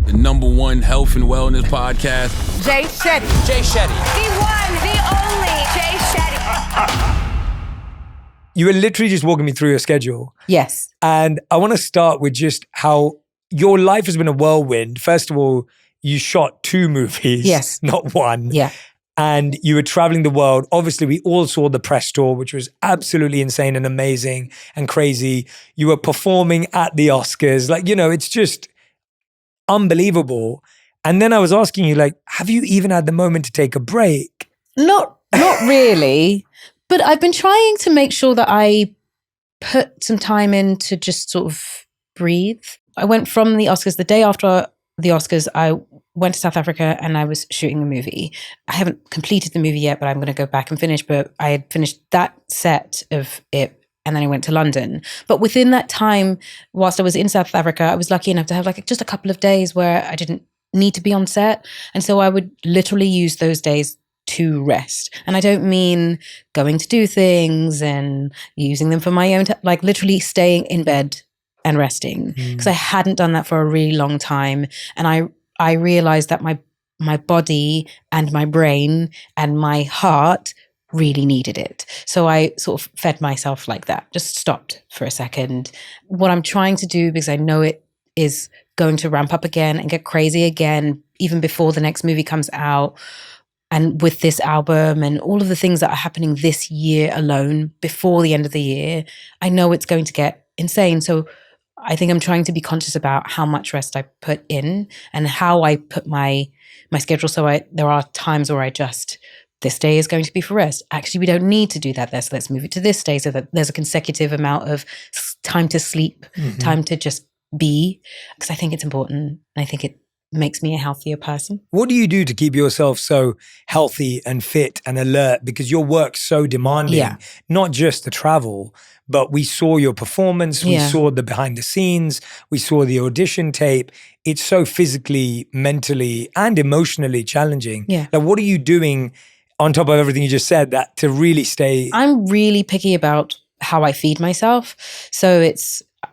the #1 health and wellness podcast. Jay Shetty. Jay Shetty. The one, the only Jay Shetty. You were literally just walking me through your schedule. Yes. And I want to start with just how your life has been a whirlwind. First of all, you shot 2 movies. Yes. Not 1. Yeah. And you were traveling the world. Obviously, we all saw the press tour, which was absolutely insane and amazing and crazy. You were performing at the Oscars. Like, it's just unbelievable. And then I was asking you, like, have you even had the moment to take a break? Not really. But I've been trying to make sure that I put some time in to just sort of breathe. I went from the Oscars, the day after the Oscars, I went to South Africa and I was shooting a movie. I haven't completed the movie yet, but I'm going to go back and finish. But I had finished that set of it and then I went to London. But within that time, whilst I was in South Africa, I was lucky enough to have just a couple of days where I didn't need to be on set. And so I would literally use those days to rest. And I don't mean going to do things and using them for my own, literally staying in bed and resting. Because I hadn't done that for a really long time. And I realized that my body and my brain and my heart really needed it. So I sort of fed myself like that, just stopped for a second. What I'm trying to do, because I know it is going to ramp up again and get crazy again, even before the next movie comes out, and with this album and all of the things that are happening this year alone, before the end of the year, I know it's going to get insane. So I think I'm trying to be conscious about how much rest I put in and how I put my schedule. So there are times where this day is going to be for rest. Actually, we don't need to do that there. So let's move it to this day so that there's a consecutive amount of time to sleep, time to just be, because I think it's important. And I think it makes me a healthier person. What do you do to keep yourself so healthy and fit and alert? Because your work's so demanding, not just the travel, but we saw your performance, we saw the behind the scenes, we saw the audition tape. It's so physically, mentally, and emotionally challenging. Yeah. Like, what are you doing on top of everything you just said that to really stay? I'm really picky about how I feed myself. So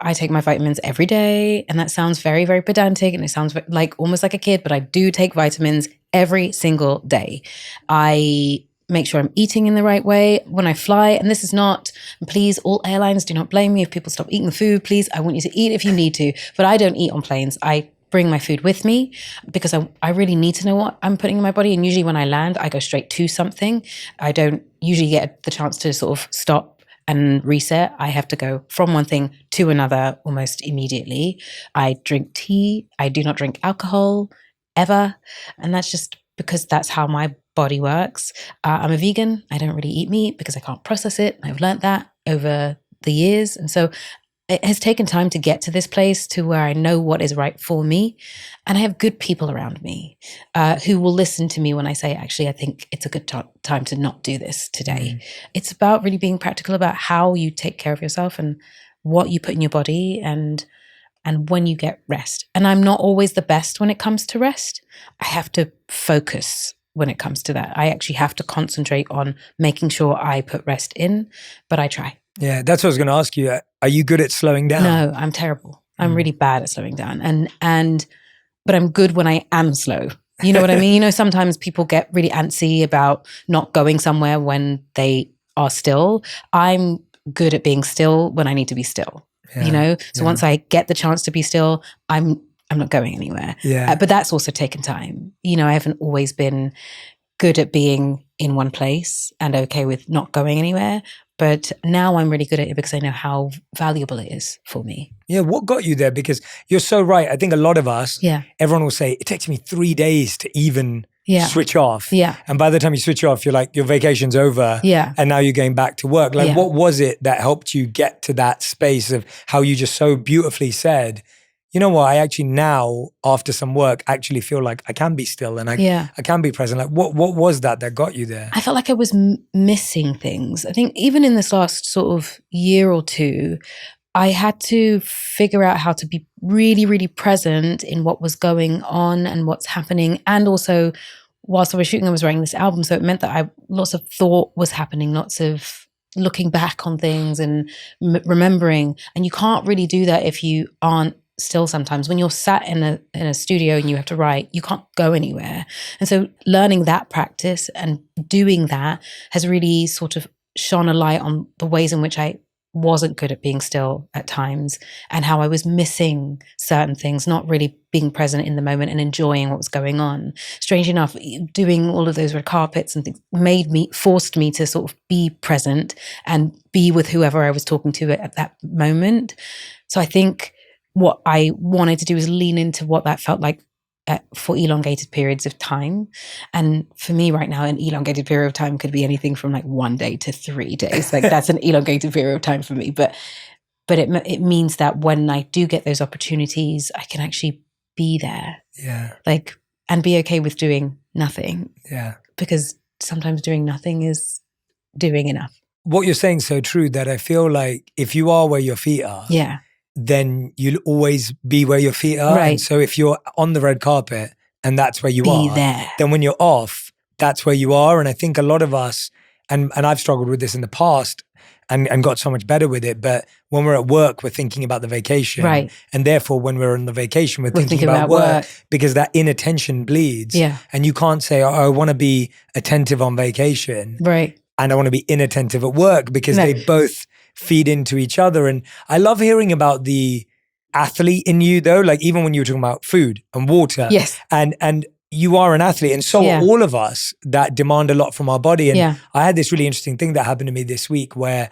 I take my vitamins every day, and that sounds very, very pedantic and it sounds almost like a kid, but I do take vitamins every single day. I make sure I'm eating in the right way when I fly. And this is not, please, all airlines, do not blame me if people stop eating the food. Please, I want you to eat if you need to, but I don't eat on planes. I bring my food with me because I really need to know what I'm putting in my body. And usually when I land, I go straight to something. I don't usually get the chance to sort of stop and reset. I have to go from one thing to another almost immediately. I drink tea. I do not drink alcohol ever. And that's just because that's how my body works. I'm a vegan. I don't really eat meat because I can't process it. I've learned that over the years. And so it has taken time to get to this place to where I know what is right for me. And I have good people around me who will listen to me when I say, actually, I think it's a good time to not do this today. It's about really being practical about how you take care of yourself and what you put in your body and when you get rest. And I'm not always the best when it comes to rest. I have to focus when it comes to that. I actually have to concentrate on making sure I put rest in, but I try. Yeah, that's what I was going to ask you. Are you good at slowing down? No, I'm terrible. I'm really bad at slowing down. But I'm good when I am slow. You know what I mean? Sometimes people get really antsy about not going somewhere when they are still. I'm good at being still when I need to be still. So once I get the chance to be still, I'm not going anywhere. Yeah. But that's also taken time. I haven't always been good at being in one place and okay with not going anywhere. But now I'm really good at it because I know how valuable it is for me. Yeah, what got you there? Because you're so right. I think a lot of us, everyone will say, it takes me 3 days to even switch off. Yeah. And by the time you switch off, you're like, your vacation's over. Yeah. And now you're going back to work. Like, what was it that helped you get to that space of how you just so beautifully said, you know what, I actually now, after some work, actually feel like I can be still and I can be present. Like, what was that got you there? I felt like I was missing things. I think even in this last sort of year or two, I had to figure out how to be really, really present in what was going on and what's happening. And also, whilst I was shooting, I was writing this album. So it meant that lots of thought was happening, lots of looking back on things and remembering. And you can't really do that if you aren't still sometimes. When you're sat in a studio and you have to write, you can't go anywhere. And so learning that practice and doing that has really sort of shone a light on the ways in which I wasn't good at being still at times, and how I was missing certain things, not really being present in the moment and enjoying what was going on. Strange enough, doing all of those red carpets and things forced me to sort of be present and be with whoever I was talking to at that moment. So I think what I wanted to do is lean into what that felt like for elongated periods of time. And for me right now, an elongated period of time could be anything from like 1 day to 3 days. Like that's an elongated period of time for me. But it means that when I do get those opportunities, I can actually be there. Yeah. Like, and be okay with doing nothing. Yeah. Because sometimes doing nothing is doing enough. What you're saying is so true, that I feel like if you are where your feet are, yeah, then you'll always be where your feet are. Right. And so if you're on the red carpet and that's where you are, there. then when you're off, that's where you are. And I think a lot of us, and I've struggled with this in the past and got so much better with it, but when we're at work, we're thinking about the vacation. Right. And therefore, when we're on the vacation, we're thinking about work because that inattention bleeds. Yeah. And you can't say, oh, I want to be attentive on vacation. Right. And I want to be inattentive at work, because they both feed into each other. And I love hearing about the athlete in you though, like even when you were talking about food and water. Yes. And you are an athlete, and so are all of us that demand a lot from our body. And I had this really interesting thing that happened to me this week where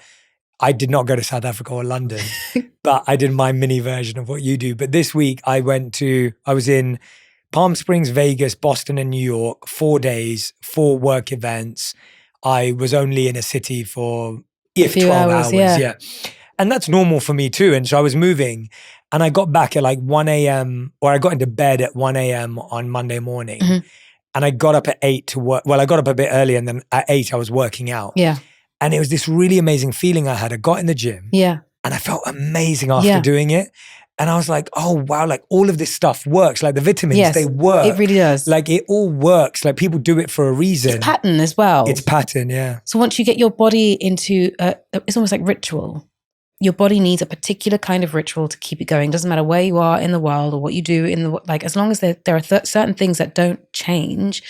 I did not go to South Africa or London, but I did my mini version of what you do. But this week I was in Palm Springs, Vegas, Boston, and New York, 4 days, 4 work events. I was only in a city for 12 hours. Yeah. And that's normal for me too. And so I was moving, and I got back at like 1 a.m. or I got into bed at 1 a.m. on Monday morning. Mm-hmm. And I got up at 8 to work. Well, I got up a bit early, and then at 8 I was working out. Yeah. And it was this really amazing feeling I had. I got in the gym. Yeah. And I felt amazing after doing it. And I was like, oh, wow, like all of this stuff works. Like the vitamins, they work. It really does. Like it all works. Like people do it for a reason. It's pattern as well. It's pattern, yeah. So once you get your body into, it's almost like ritual. Your body needs a particular kind of ritual to keep it going. Doesn't matter where you are in the world or what you do in the, like as long as there are certain things that don't change,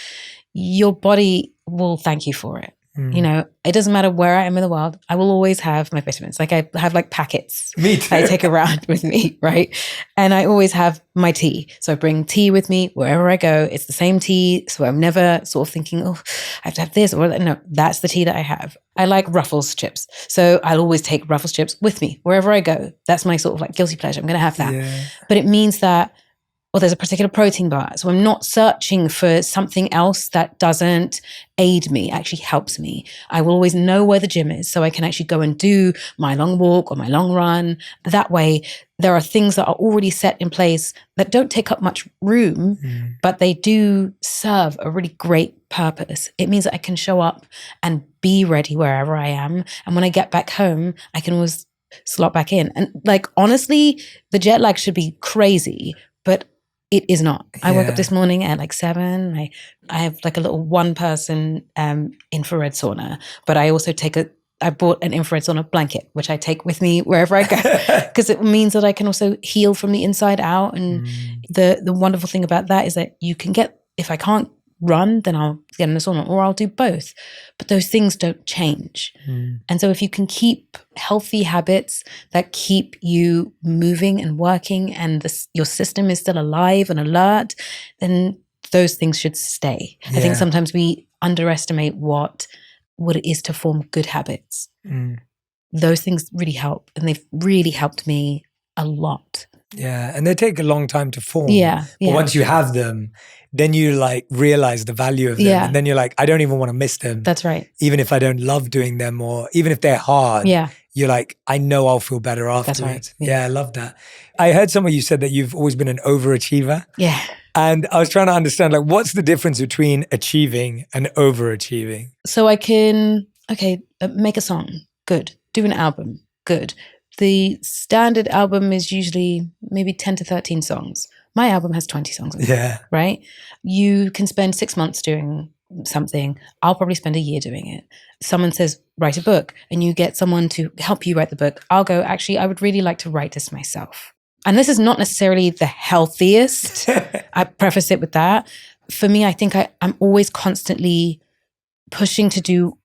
your body will thank you for it. You know, it doesn't matter where I am in the world. I will always have my vitamins. Like I have like packets me too. I take around with me, right? And I always have my tea. So I bring tea with me wherever I go. It's the same tea. So I'm never sort of thinking, oh, I have to have this or that. No, that's the tea that I have. I like Ruffles chips. So I'll always take Ruffles chips with me wherever I go. That's my sort of like guilty pleasure. I'm going to have that. Yeah. But it means that, well, there's a particular protein bar. So I'm not searching for something else that doesn't aid me, actually helps me. I will always know where the gym is, so I can actually go and do my long walk or my long run. That way, there are things that are already set in place that don't take up much room, but they do serve a really great purpose. It means that I can show up and be ready wherever I am. And when I get back home, I can always slot back in. And like, honestly, the jet lag should be crazy, but it is not. I woke up this morning at like 7. I have like a little 1-person infrared sauna, but I also I bought an infrared sauna blanket, which I take with me wherever I go, because it means that I can also heal from the inside out. And the wonderful thing about that is that you can if I can't run, then I'll get in the sauna, or I'll do both. But those things don't change. And so if you can keep healthy habits that keep you moving and working, and your system is still alive and alert, then those things should stay. I think sometimes we underestimate what it is to form good habits. Those things really help, and they've really helped me a lot. Yeah, and they take a long time to form. Yeah. But once you have them, then you like realize the value of them. Yeah. And then you're like, I don't even want to miss them. That's right. Even if I don't love doing them, or even if they're hard. Yeah. You're like, I know I'll feel better afterwards. That's right. Yeah, I love that. I heard somewhere you said that you've always been an overachiever. Yeah. And I was trying to understand, like, what's the difference between achieving and overachieving? So I can, make a song. Good. Do an album. Good. The standard album is usually maybe 10 to 13 songs. My album has 20 songs on it. Yeah. Right? You can spend 6 months doing something. I'll probably spend a year doing it. Someone says, write a book, and you get someone to help you write the book. I'll go, actually, I would really like to write this myself. and this is not necessarily the healthiest, I preface it with that. For me, I think I'm always constantly pushing to do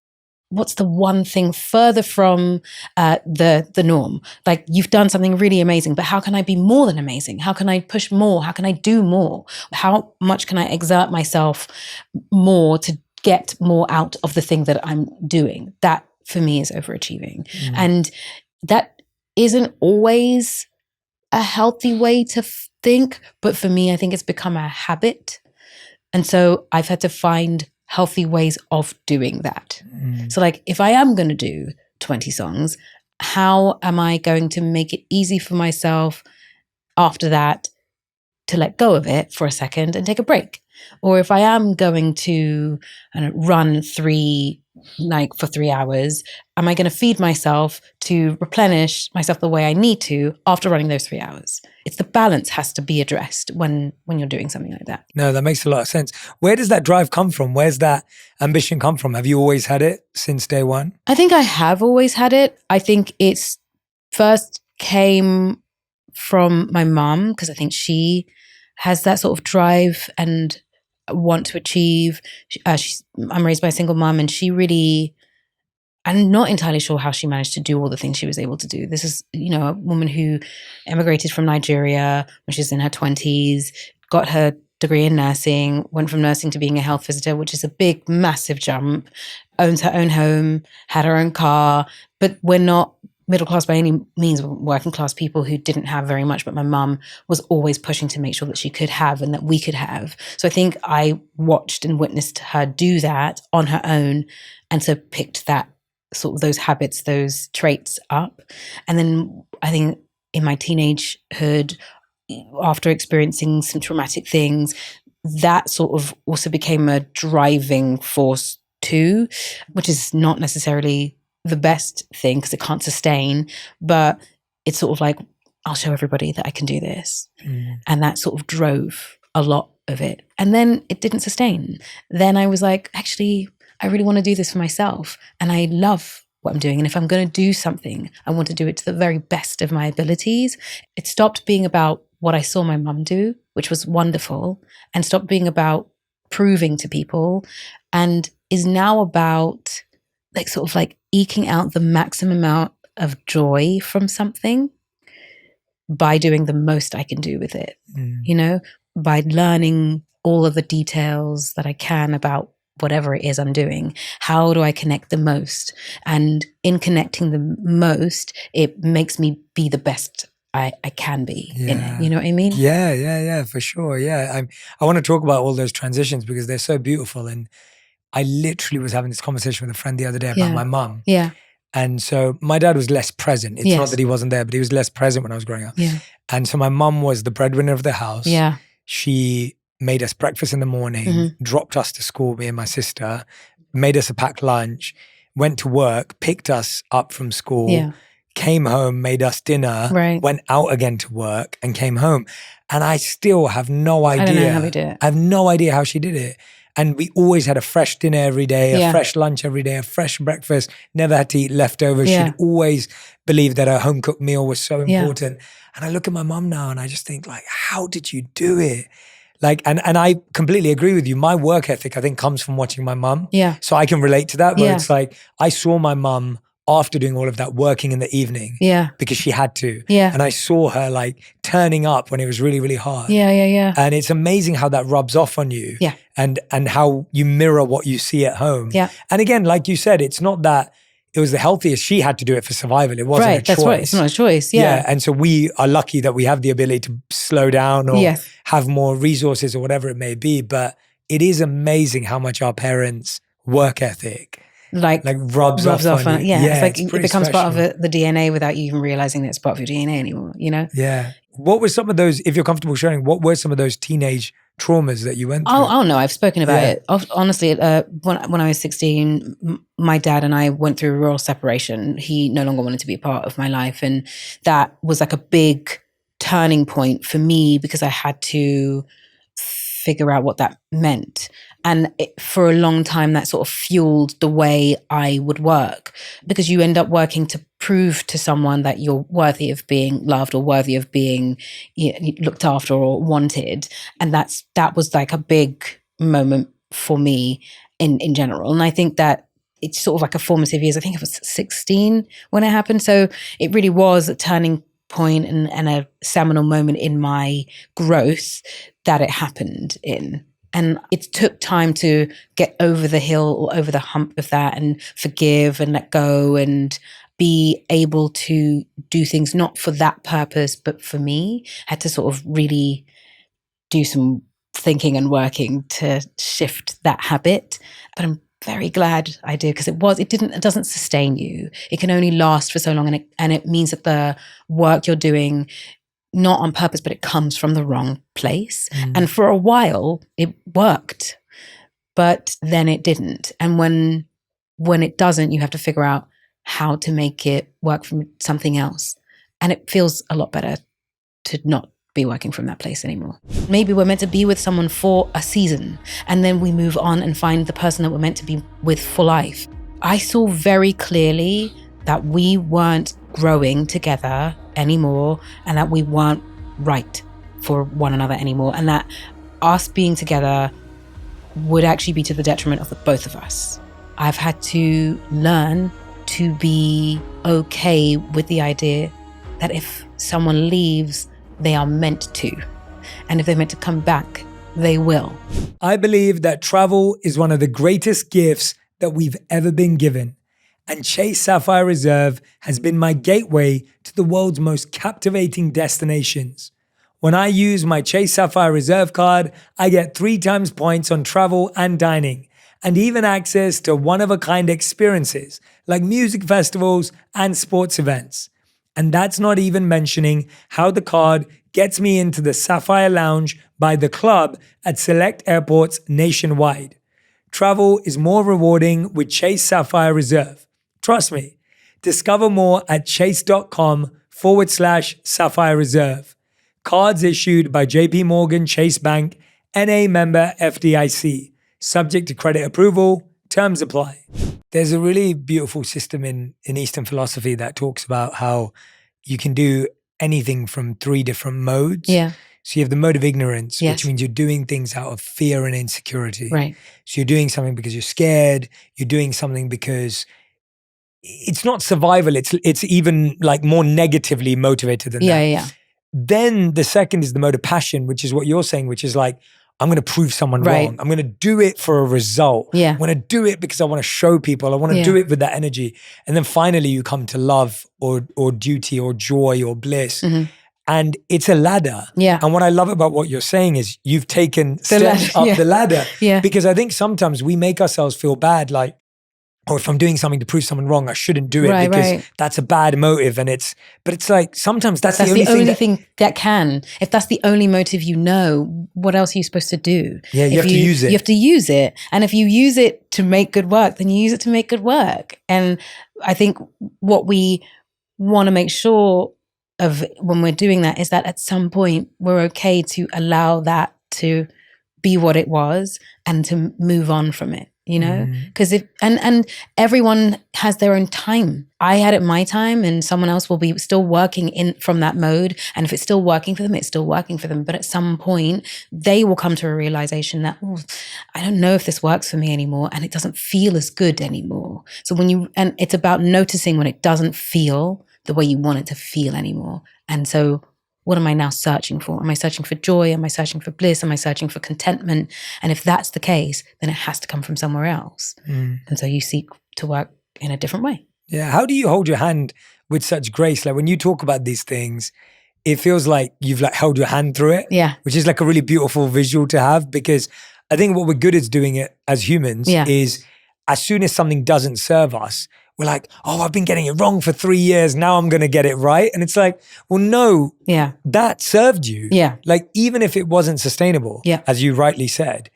what's the one thing further from the norm. Like, you've done something really amazing, but how can I be more than amazing? How can I push more? How can I do more? How much can I exert myself more to get more out of the thing that I'm doing? That for me is overachieving. And that isn't always a healthy way to think, but for me, I think it's become a habit. And so I've had to find healthy ways of doing that. So like, if I am going to do 20 songs, how am I going to make it easy for myself after that to let go of it for a second and take a break? Or if I am going to run for 3 hours, am I going to feed myself to replenish myself the way I need to after running those 3 hours? It's the balance has to be addressed when you're doing something like that. No, that makes a lot of sense. Where does that drive come from? Where's that ambition come from? Have you always had it since day one? I think I have always had it. I think it's first came from my mum, because I think she has that sort of drive and want to achieve. I'm raised by a single mum, and she really, I'm not entirely sure how she managed to do all the things she was able to do. This is, a woman who emigrated from Nigeria when she was in her 20s, got her degree in nursing, went from nursing to being a health visitor, which is a big, massive jump, owns her own home, had her own car, but we're not middle class by any means, working class people who didn't have very much, but my mum was always pushing to make sure that she could have and that we could have. So I think I watched and witnessed her do that on her own, and so picked that sort of those habits, those traits up. And then I think in my teenagehood, after experiencing some traumatic things, that sort of also became a driving force too, which is not necessarily the best thing because it can't sustain, but it's sort of like, I'll show everybody that I can do this. And that sort of drove a lot of it. And then it didn't sustain. Then I was like, actually, I really want to do this for myself. And I love what I'm doing. And if I'm going to do something, I want to do it to the very best of my abilities. It stopped being about what I saw my mum do, which was wonderful, and stopped being about proving to people, and is now about sort of eking out the maximum amount of joy from something by doing the most I can do with it, by learning all of the details that I can about whatever it is I'm doing. How do I connect the most? And in connecting the most, it makes me be the best I can be in it. You know what I mean? Yeah, for sure. Yeah. I want to talk about all those transitions because they're so beautiful. And I literally was having this conversation with a friend the other day about my mum. Yeah. And so my dad was less present. It's not that he wasn't there, but he was less present when I was growing up. Yeah. And so my mum was the breadwinner of the house. Yeah. She made us breakfast in the morning, dropped us to school, me and my sister, made us a packed lunch, went to work, picked us up from school, came home, made us dinner, went out again to work and came home. And I still have no idea. I don't know how we did it. I have no idea how she did it. And we always had a fresh dinner every day, a fresh lunch every day, a fresh breakfast, never had to eat leftovers. She'd always believed that her home-cooked meal was so important. And I look at my mom now and I just think how did you do it? And I completely agree with you. My work ethic, I think, comes from watching my mum. Yeah. So I can relate to that, where it's I saw my mum after doing all of that working in the evening. Yeah. Because she had to. Yeah. And I saw her turning up when it was really, really hard. Yeah. And it's amazing how that rubs off on you. Yeah. And how you mirror what you see at home. Yeah. And again, like you said, it's not that it was the healthiest. She had to do it for survival. It wasn't a choice. That's right. It's not a choice. Yeah. And so we are lucky that we have the ability to slow down or have more resources or whatever it may be. But it is amazing how much our parents' work ethic rubs off on you. Yeah. It's it becomes part of the DNA without you even realizing that it's part of your DNA anymore, Yeah. What were some of those, if you're comfortable sharing, what were some of those teenage traumas that you went through? Oh no, I've spoken about it. Honestly, when I was 16, my dad and I went through a real separation. He no longer wanted to be a part of my life. And that was a big turning point for me because I had to figure out what that meant. And for a long time, that sort of fueled the way I would work because you end up working to prove to someone that you're worthy of being loved or worthy of being looked after or wanted. And that was like a big moment for me in general. And I think that it's sort of like a formative years. I think I was 16 when it happened. So it really was a turning point and a seminal moment in my growth that it happened in. And it took time to get over the hill or over the hump of that and forgive and let go and be able to do things not for that purpose, but for me. I had to sort of really do some thinking and working to shift that habit. But I'm very glad I did, because it doesn't sustain you. It can only last for so long, and it means that the work you're doing, not on purpose, but it comes from the wrong place. And for a while it worked, but then it didn't. And when it doesn't, you have to figure out how to make it work from something else. And it feels a lot better to not be working from that place anymore. Maybe we're meant to be with someone for a season, and then we move on and find the person that we're meant to be with for life. I saw very clearly that we weren't growing together anymore, and that we weren't right for one another anymore, and that us being together would actually be to the detriment of the both of us. I've had to learn to be okay with the idea that if someone leaves, they are meant to. And if they're meant to come back, they will. I believe that travel is one of the greatest gifts that we've ever been given. And Chase Sapphire Reserve has been my gateway to the world's most captivating destinations. When I use my Chase Sapphire Reserve card, I get 3 times points on travel and dining, and even access to one-of-a-kind experiences like music festivals and sports events. And that's not even mentioning how the card gets me into the Sapphire Lounge by the club at select airports nationwide. Travel is more rewarding with Chase Sapphire Reserve. Trust me. Discover more at chase.com/Sapphire Reserve. Cards issued by JP Morgan Chase Bank, NA member FDIC. Subject to credit approval. Terms apply. There's a really beautiful system in Eastern philosophy that talks about how you can do anything from 3 different modes. Yeah. So you have the mode of ignorance, Yes. which means you're doing things out of fear and insecurity. Right. So you're doing something because you're scared. You're doing something because it's not survival. It's even like more negatively motivated than that. Yeah. Then the second is the mode of passion, which is what you're saying, which is like, I'm going to prove someone Right. wrong. I'm going to do it for a result. Yeah. I'm going to do it because I want to show people. I want to do it with that energy. And then finally you come to love or duty or joy or bliss. And it's a ladder. Yeah. And what I love about what you're saying is you've taken steps up the ladder. Yeah. Because I think sometimes we make ourselves feel bad, like, or if I'm doing something to prove someone wrong, I shouldn't do it because that's a bad motive. But it's like, sometimes that's the only thing that can. If that's the only motive you know, what else are you supposed to do? Yeah, you have to use it. You have to use it. And if you use it to make good work, then you use it to make good work. And I think what we want to make sure of when we're doing that is that at some point we're okay to allow that to be what it was and to move on from it. You know, because and everyone has their own time. I had it my time, and someone else will be still working in from that mode. And if it's still working for them, it's still working for them. But at some point, they will come to a realization that, I don't know if this works for me anymore, and it doesn't feel as good anymore. So and it's about noticing when it doesn't feel the way you want it to feel anymore. And so, what am I now searching for? Am I searching for joy? Am I searching for bliss? Am I searching for contentment? And if that's the case, then it has to come from somewhere else. And so you seek to work in a different way. Yeah. How do you hold your hand with such grace? Like when you talk about these things, it feels like you've like held your hand through it. Yeah. Which is like a really beautiful visual to have, because I think what we're good at doing it as humans is as soon as something doesn't serve us, we're like, oh, I've been getting it wrong for 3 years. Now I'm going to get it right. And it's like, well, no, that served you. Yeah. Like even if it wasn't sustainable, as you rightly said,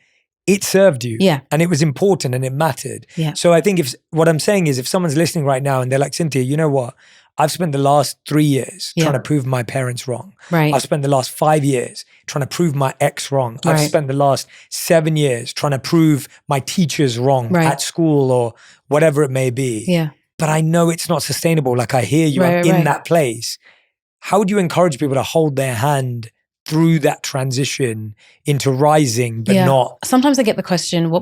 it served you. Yeah. And it was important and it mattered. Yeah. So I think what I'm saying is if someone's listening right now and they're like, Cynthia, you know what? I've spent the last 3 years trying to prove my parents wrong. Right. I've spent the last 5 years trying to prove my ex wrong. I've spent the last 7 years trying to prove my teachers wrong at school or whatever it may be. Yeah. but I know it's not sustainable. Like I hear you, I'm in that place. How would you encourage people to hold their hand through that transition into rising, but not? Sometimes I get the question, what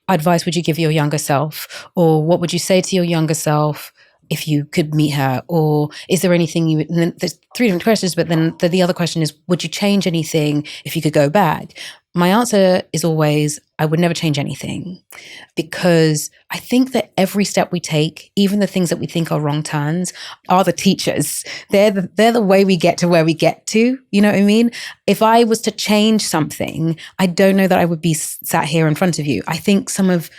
advice would you give your younger self? Or what would you say to your younger self if you could meet her? Or is there anything you would, and then there's 3 different questions, but then the other question is, would you change anything if you could go back? My answer is always, I would never change anything, because I think that every step we take, even the things that we think are wrong turns, are the teachers. They're the way we get to where we get to. You know what I mean? If I was to change something, I don't know that I would be sat here in front of you. I think some of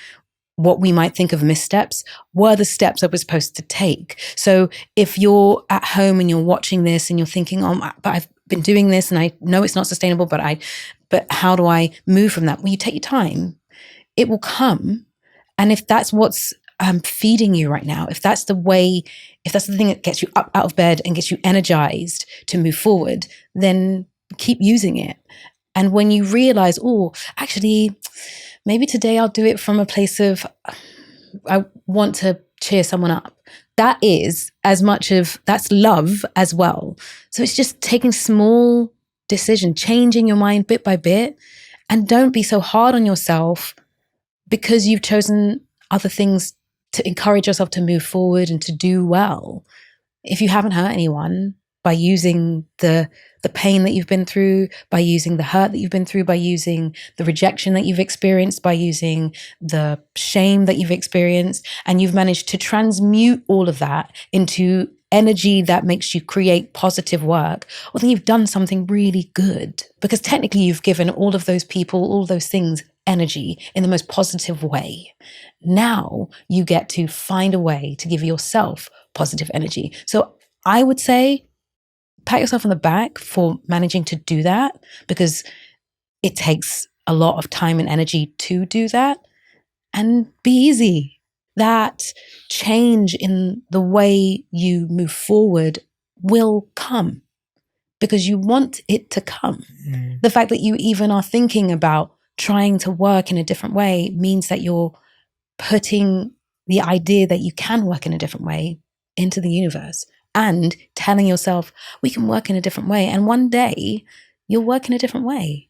what we might think of missteps were the steps I was supposed to take. So if you're at home and you're watching this and you're thinking, oh, but I've been doing this and I know it's not sustainable, but how do I move from that? Well, you take your time. It will come. And if that's what's feeding you right now, if that's the thing that gets you up out of bed and gets you energized to move forward, then keep using it. And when you realize, oh, actually, maybe today I'll do it from a place of, I want to cheer someone up. That is that's love as well. So it's just taking small decision, changing your mind bit by bit, and don't be so hard on yourself because you've chosen other things to encourage yourself to move forward and to do well. If you haven't hurt anyone by using the pain that you've been through, by using the hurt that you've been through, by using the rejection that you've experienced, by using the shame that you've experienced, and you've managed to transmute all of that into energy that makes you create positive work, well, then you've done something really good, because technically you've given all of those people, all of those things, energy in the most positive way. Now you get to find a way to give yourself positive energy. So I would say, pat yourself on the back for managing to do that, because it takes a lot of time and energy to do that, and be easy. That change in the way you move forward will come because you want it to come. The fact that you even are thinking about trying to work in a different way means that you're putting the idea that you can work in a different way into the universe, and telling yourself, we can work in a different way. And one day you'll work in a different way.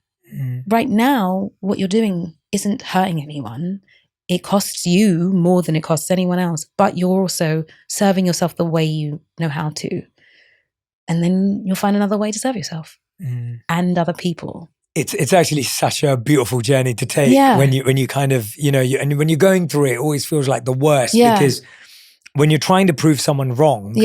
Right now, what you're doing isn't hurting anyone. It costs you more than it costs anyone else, but you're also serving yourself the way you know how to. And then you'll find another way to serve yourself and other people. It's actually such a beautiful journey to take when you kind of, and when you're going through it, it always feels like the worst because when you're trying to prove someone wrong,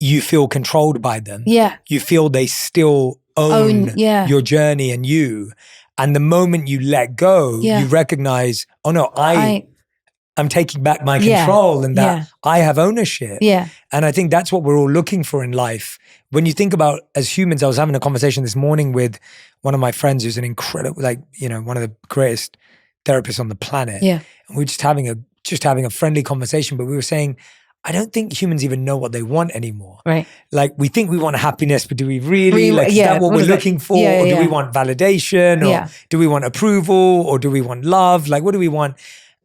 you feel controlled by them. You feel they still own your journey and you. And the moment you let go, you recognize, oh no, I'm taking back my control and that I have ownership. And I think that's what we're all looking for in life. When you think about as humans, I was having a conversation this morning with one of my friends who's an incredible, one of the greatest therapists on the planet. And we were just having a friendly conversation, but we were saying, I don't think humans even know what they want anymore. Right. Like we think we want happiness, but do we really? Is that what we're looking for? Or do we want validation? Or do we want approval? Or do we want love? Like what do we want?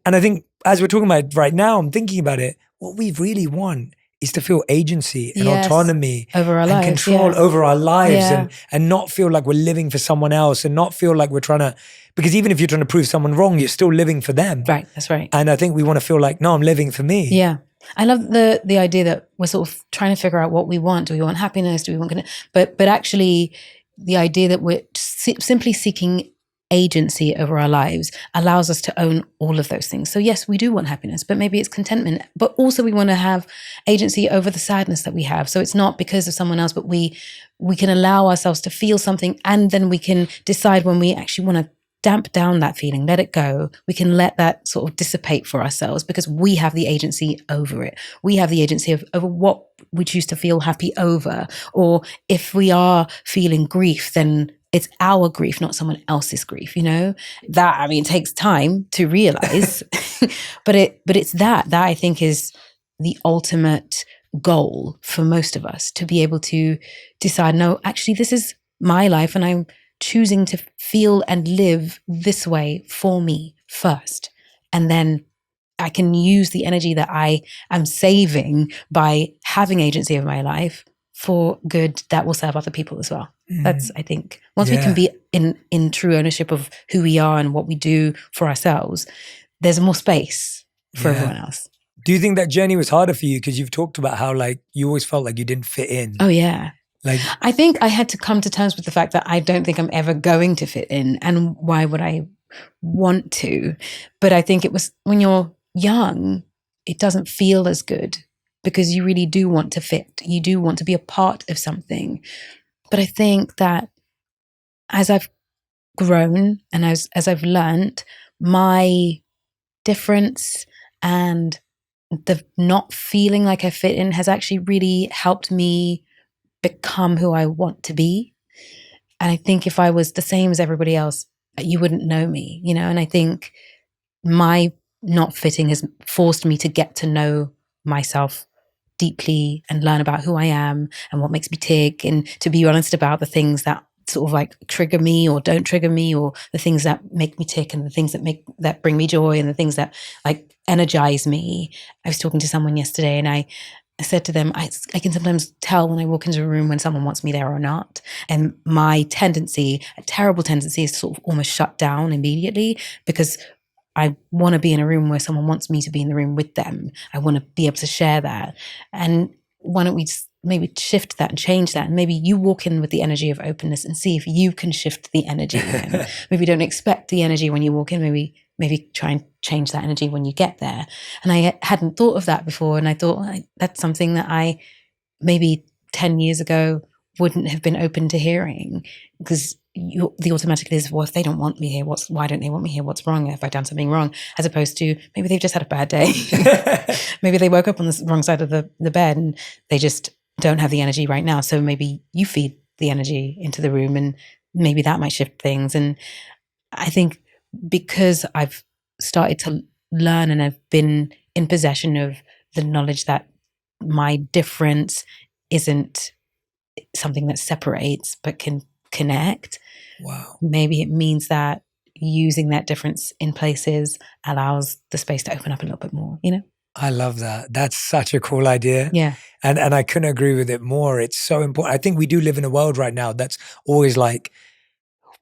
And I think as we're talking about right now, I'm thinking about it, what we really want is to feel agency and autonomy over our lives, control over our lives and not feel like we're living for someone else and not feel like we're trying to, because even if you're trying to prove someone wrong, you're still living for them. Right, that's right. And I think we want to feel like, no, I'm living for me. Yeah. I love the idea that we're sort of trying to figure out what we want. Do we want happiness? Do we want, but actually the idea that we're simply seeking agency over our lives allows us to own all of those things. So yes, we do want happiness, but maybe it's contentment, but also we want to have agency over the sadness that we have. So it's not because of someone else, but we can allow ourselves to feel something, and then we can decide when we actually want to damp down that feeling, let it go. We can let that sort of dissipate for ourselves because we have the agency over it. We have the agency over what we choose to feel happy over. Or if we are feeling grief, then it's our grief, not someone else's grief, That, it takes time to realize, but it's that I think is the ultimate goal for most of us, to be able to decide, no, actually this is my life and I'm choosing to feel and live this way for me first. And then I can use the energy that I am saving by having agency of my life for good that will serve other people as well. That's, I think, once we can be in true ownership of who we are and what we do for ourselves, there's more space for everyone else. Do you think that journey was harder for you? Because you've talked about how like you always felt like you didn't fit in. Oh yeah. Like, I think I had to come to terms with the fact that I don't think I'm ever going to fit in, and why would I want to? But I think it was when you're young, it doesn't feel as good because you really do want to fit. You do want to be a part of something. But I think that as I've grown and as I've learned, my difference and the not feeling like I fit in has actually really helped me become who I want to be. And I think if I was the same as everybody else, you wouldn't know me, you know? And I think my not fitting has forced me to get to know myself deeply and learn about who I am and what makes me tick, and to be honest about the things that sort of like trigger me or don't trigger me, or the things that make me tick and the things that bring me joy and the things that like energize me. I was talking to someone yesterday and I said to them, I can sometimes tell when I walk into a room when someone wants me there or not. And my tendency, a terrible tendency, is to sort of almost shut down immediately, because I want to be in a room where someone wants me to be in the room with them. I want to be able to share that. And why don't we just maybe shift that and change that? And maybe you walk in with the energy of openness and see if you can shift the energy. Maybe don't expect the energy when you walk in. Maybe try and change that energy when you get there. And I hadn't thought of that before. And I thought that's something that I maybe 10 years ago wouldn't have been open to hearing, because the automatic is, well, if they don't want me here, why don't they want me here? What's wrong? Have I done something wrong? As opposed to maybe they've just had a bad day. Maybe they woke up on the wrong side of the bed and they just don't have the energy right now. So maybe you feed the energy into the room and maybe that might shift things. And I think because I've started to learn and I've been in possession of the knowledge that my difference isn't something that separates but can connect. wow. Maybe it means that using that difference in places allows the space to open up a little bit more, you know? I love that. That's such a cool idea. Yeah. And I couldn't agree with it more. It's so important. I think we do live in a world right now that's always like,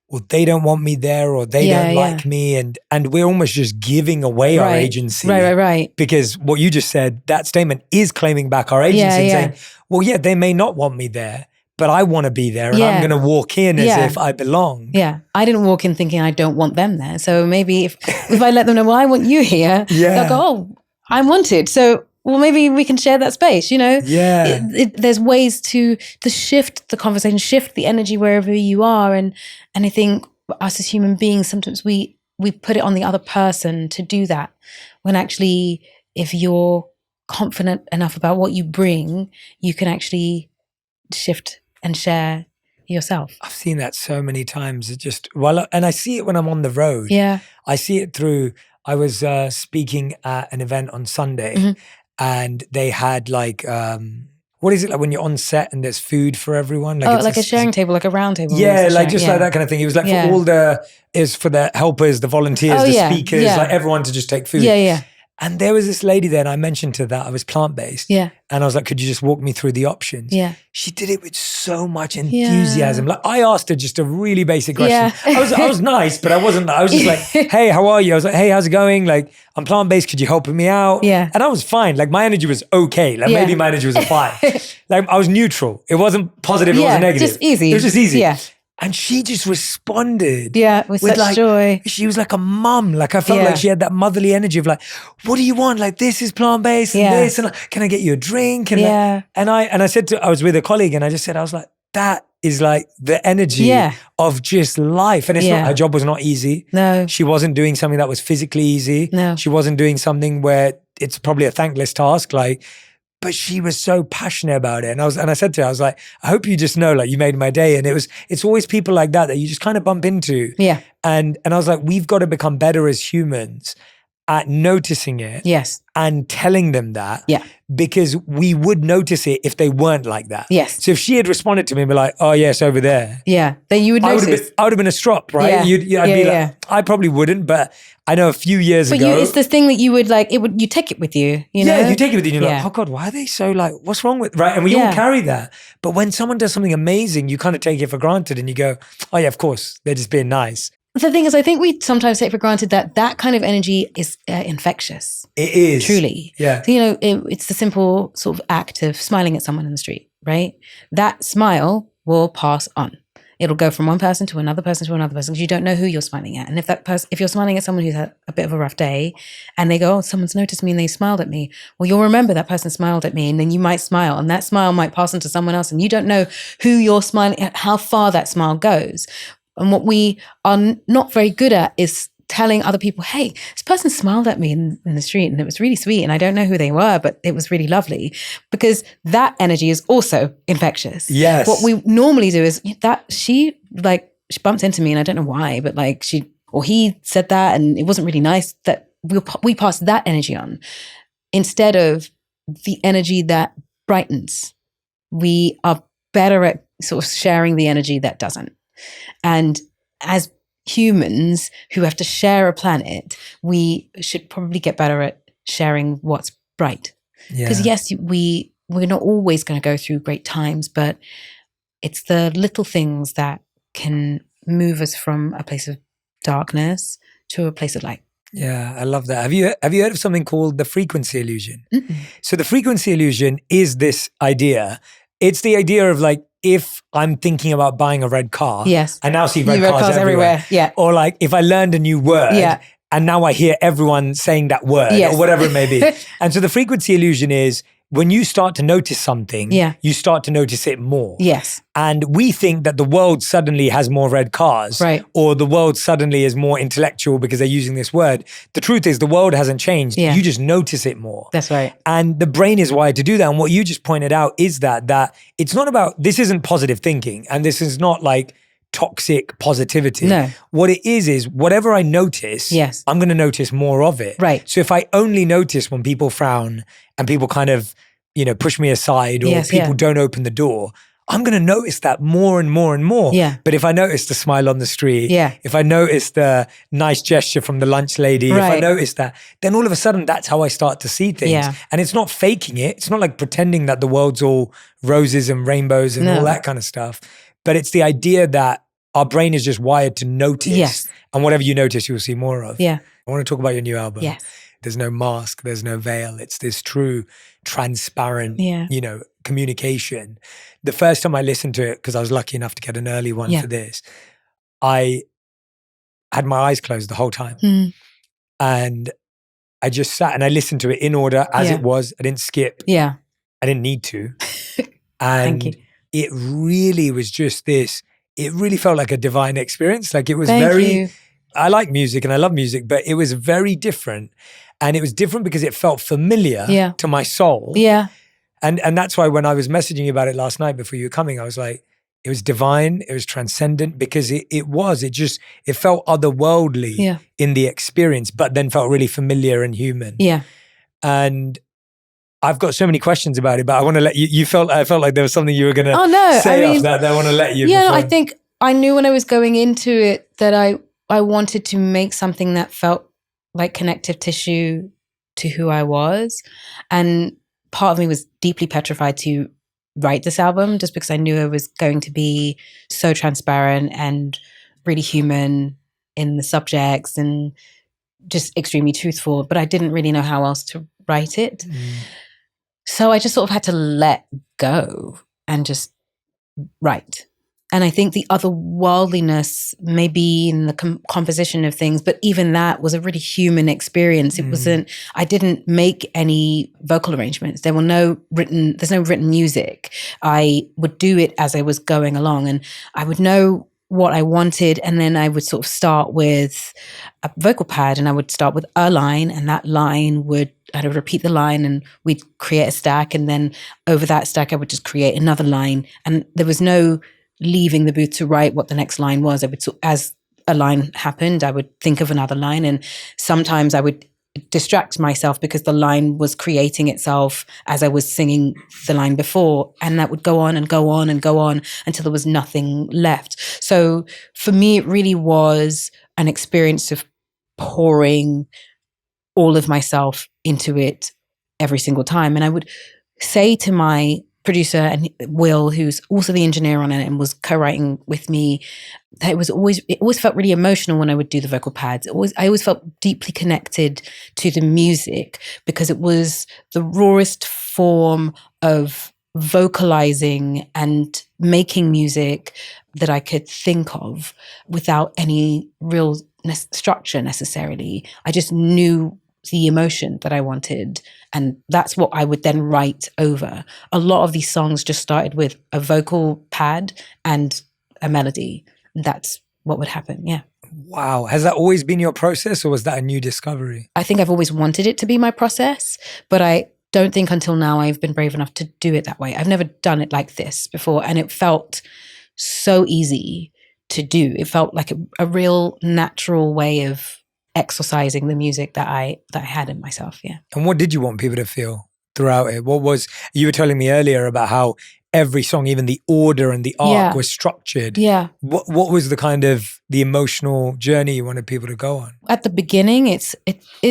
well, they don't want me there, or they don't like me. And we're almost just giving away our agency. Right. Because what you just said, that statement is claiming back our agency and saying, well, yeah, they may not want me there, but I want to be there, and I'm going to walk in as if I belong. Yeah. I didn't walk in thinking I don't want them there. So maybe if I let them know, well, I want you here, they'll go, oh, I'm wanted. So, well, maybe we can share that space, you know? Yeah. There's ways to shift the conversation, shift the energy wherever you are. And I think us as human beings, sometimes we put it on the other person to do that, when actually, if you're confident enough about what you bring, you can actually shift and share yourself. I've seen that so many times. It just, and I see it when I'm on the road. Yeah. I see it through, I was speaking at an event on Sunday, and they had like, what is it like when you're on set and there's food for everyone? Like a sharing table, like a round table. Yeah, like just like that kind of thing. It was like for the helpers, the volunteers, the speakers, like everyone to just take food. Yeah. And there was this lady there, and I mentioned to her that I was plant-based. Yeah. And I was like, could you just walk me through the options? Yeah. She did it with so much enthusiasm. Like, I asked her just a really basic question. Yeah. I was nice, but I was just like, hey, how are you? I was like, hey, how's it going? Like, I'm plant-based. Could you help me out? Yeah. And I was fine. Like, my energy was okay. Like, maybe my energy was a 5. Like, I was neutral. It wasn't positive. It wasn't negative. Just easy. It was just easy. Yeah. And she just responded. Yeah, with such like, joy. She was like a mum. Like, I felt like she had that motherly energy of like, what do you want? Like, this is plant-based and this. And like, can I get you a drink? And I said I was with a colleague, and I just said, I was like, that is like the energy of just life. And it's not, her job was not easy. No. She wasn't doing something that was physically easy. No. She wasn't doing something where it's probably a thankless task. Like, but she was so passionate about it. And I said to her, I was like, I hope you just know, like, you made my day. And it's always people like that you just kind of bump into. Yeah. And I was like, we've got to become better as humans at noticing it Yes. and telling them that. Yeah. Because we would notice it if they weren't like that. Yes. So if she had responded to me and be like, oh, yes, over there. Yeah. Then you would notice. I would have been a strop, right? Yeah. I'd be like, I probably wouldn't, but I know a few years ago. But it's the thing that you would like, you take it with you, you know? Yeah, you take it with you and you're like, oh God, why are they so like, what's wrong with, right? And we all carry that. But when someone does something amazing, you kind of take it for granted and you go, oh yeah, of course, they're just being nice. The thing is, I think we sometimes take for granted that kind of energy is infectious. It is. Truly. Yeah. So, you know, it's the simple sort of act of smiling at someone in the street, right? That smile will pass on. It'll go from one person to another person to another person because you don't know who you're smiling at. And if you're smiling at someone who's had a bit of a rough day and they go, oh, someone's noticed me and they smiled at me. Well, you'll remember that person smiled at me and then you might smile and that smile might pass on to someone else and you don't know who you're smiling at, how far that smile goes. And what we are not very good at is telling other people, hey, this person smiled at me in the street and it was really sweet and I don't know who they were, but it was really lovely, because that energy is also infectious. Yes. What we normally do is that she bumped into me and I don't know why, but like he said that and it wasn't really nice, that we pass that energy on instead of the energy that brightens. We are better at sort of sharing the energy that doesn't. And as humans who have to share a planet, we should probably get better at sharing what's bright. Because yes, we're not always going to go through great times, but it's the little things that can move us from a place of darkness to a place of light. Yeah, I love that. Have you heard of something called the frequency illusion? Mm-mm. So the frequency illusion is this idea. It's the idea of like, if I'm thinking about buying a red car, yes, I now see red cars everywhere. Yeah. Or like if I learned a new word, and now I hear everyone saying that word, or whatever it may be. And so the frequency illusion is when you start to notice something, you start to notice it more. Yes. And we think that the world suddenly has more red cars, right, or the world suddenly is more intellectual because they're using this word. The truth is the world hasn't changed. Yeah. You just notice it more. That's right. And the brain is wired to do that. And what you just pointed out is that it's not about, this isn't positive thinking, and this is not like toxic positivity. No. What it is whatever I notice, I'm going to notice more of it. Right. So if I only notice when people frown and people kind of, push me aside, or people don't open the door, I'm going to notice that more and more and more. Yeah. But if I notice the smile on the street, yeah, if I notice the nice gesture from the lunch lady, if I notice that, then all of a sudden that's how I start to see things. Yeah. And it's not faking it. It's not like pretending that the world's all roses and rainbows and all that kind of stuff. But it's the idea that our brain is just wired to notice. Yes. And whatever you notice, you'll see more of. Yeah. I want to talk about your new album. Yes. There's no mask, there's no veil. It's this true, transparent, communication. The first time I listened to it, because I was lucky enough to get an early one for this, I had my eyes closed the whole time. Mm. And I just sat and I listened to it in order as it was. I didn't skip. Yeah. I didn't need to. And Thank you. It really was just this, it really felt like a divine experience. Like it was Thank you. I like music and I love music, but it was very different. And it was different because it felt familiar to my soul. Yeah. And that's why when I was messaging you about it last night before you were coming, I was like, it was divine, it was transcendent, because it felt otherworldly in the experience, but then felt really familiar and human. Yeah. And I've got so many questions about it, but I want to let you, I felt like there was something you were going to say off that I want to let you. Yeah, I think I knew when I was going into it that I wanted to make something that felt like connective tissue to who I was. And part of me was deeply petrified to write this album just because I knew it was going to be so transparent and really human in the subjects and just extremely truthful, but I didn't really know how else to write it. So I just sort of had to let go and just write. And I think the otherworldliness may be in the composition of things, but even that was a really human experience. It wasn't, I didn't make any vocal arrangements. There's no written music. I would do it as I was going along, and I would know what I wanted, and then I would sort of start with a vocal pad, and I would start with a line, and that line I would repeat the line, and we'd create a stack, and then over that stack I would just create another line, and there was no leaving the booth to write what the next line was. As a line happened, I would think of another line, and sometimes I would distract myself because the line was creating itself as I was singing the line before. And that would go on and go on and go on until there was nothing left. So for me, it really was an experience of pouring all of myself into it every single time. And I would say to my producer and Will, who's also the engineer on it and was co-writing with me, that it always felt really emotional when I would do the vocal pads. I always felt deeply connected to the music because it was the rawest form of vocalizing and making music that I could think of without any real structure necessarily. I just knew the emotion that I wanted. And that's what I would then write over. A lot of these songs just started with a vocal pad and a melody. That's what would happen. Yeah. Wow. Has that always been your process, or was that a new discovery? I think I've always wanted it to be my process, but I don't think until now I've been brave enough to do it that way. I've never done it like this before. And it felt so easy to do. It felt like a real natural way of exercising the music that I had in myself. Yeah. And what did you want people to feel throughout it? You were telling me earlier about how every song, even the order and the arc was structured. Yeah. What was the kind of the emotional journey you wanted people to go on? At the beginning, it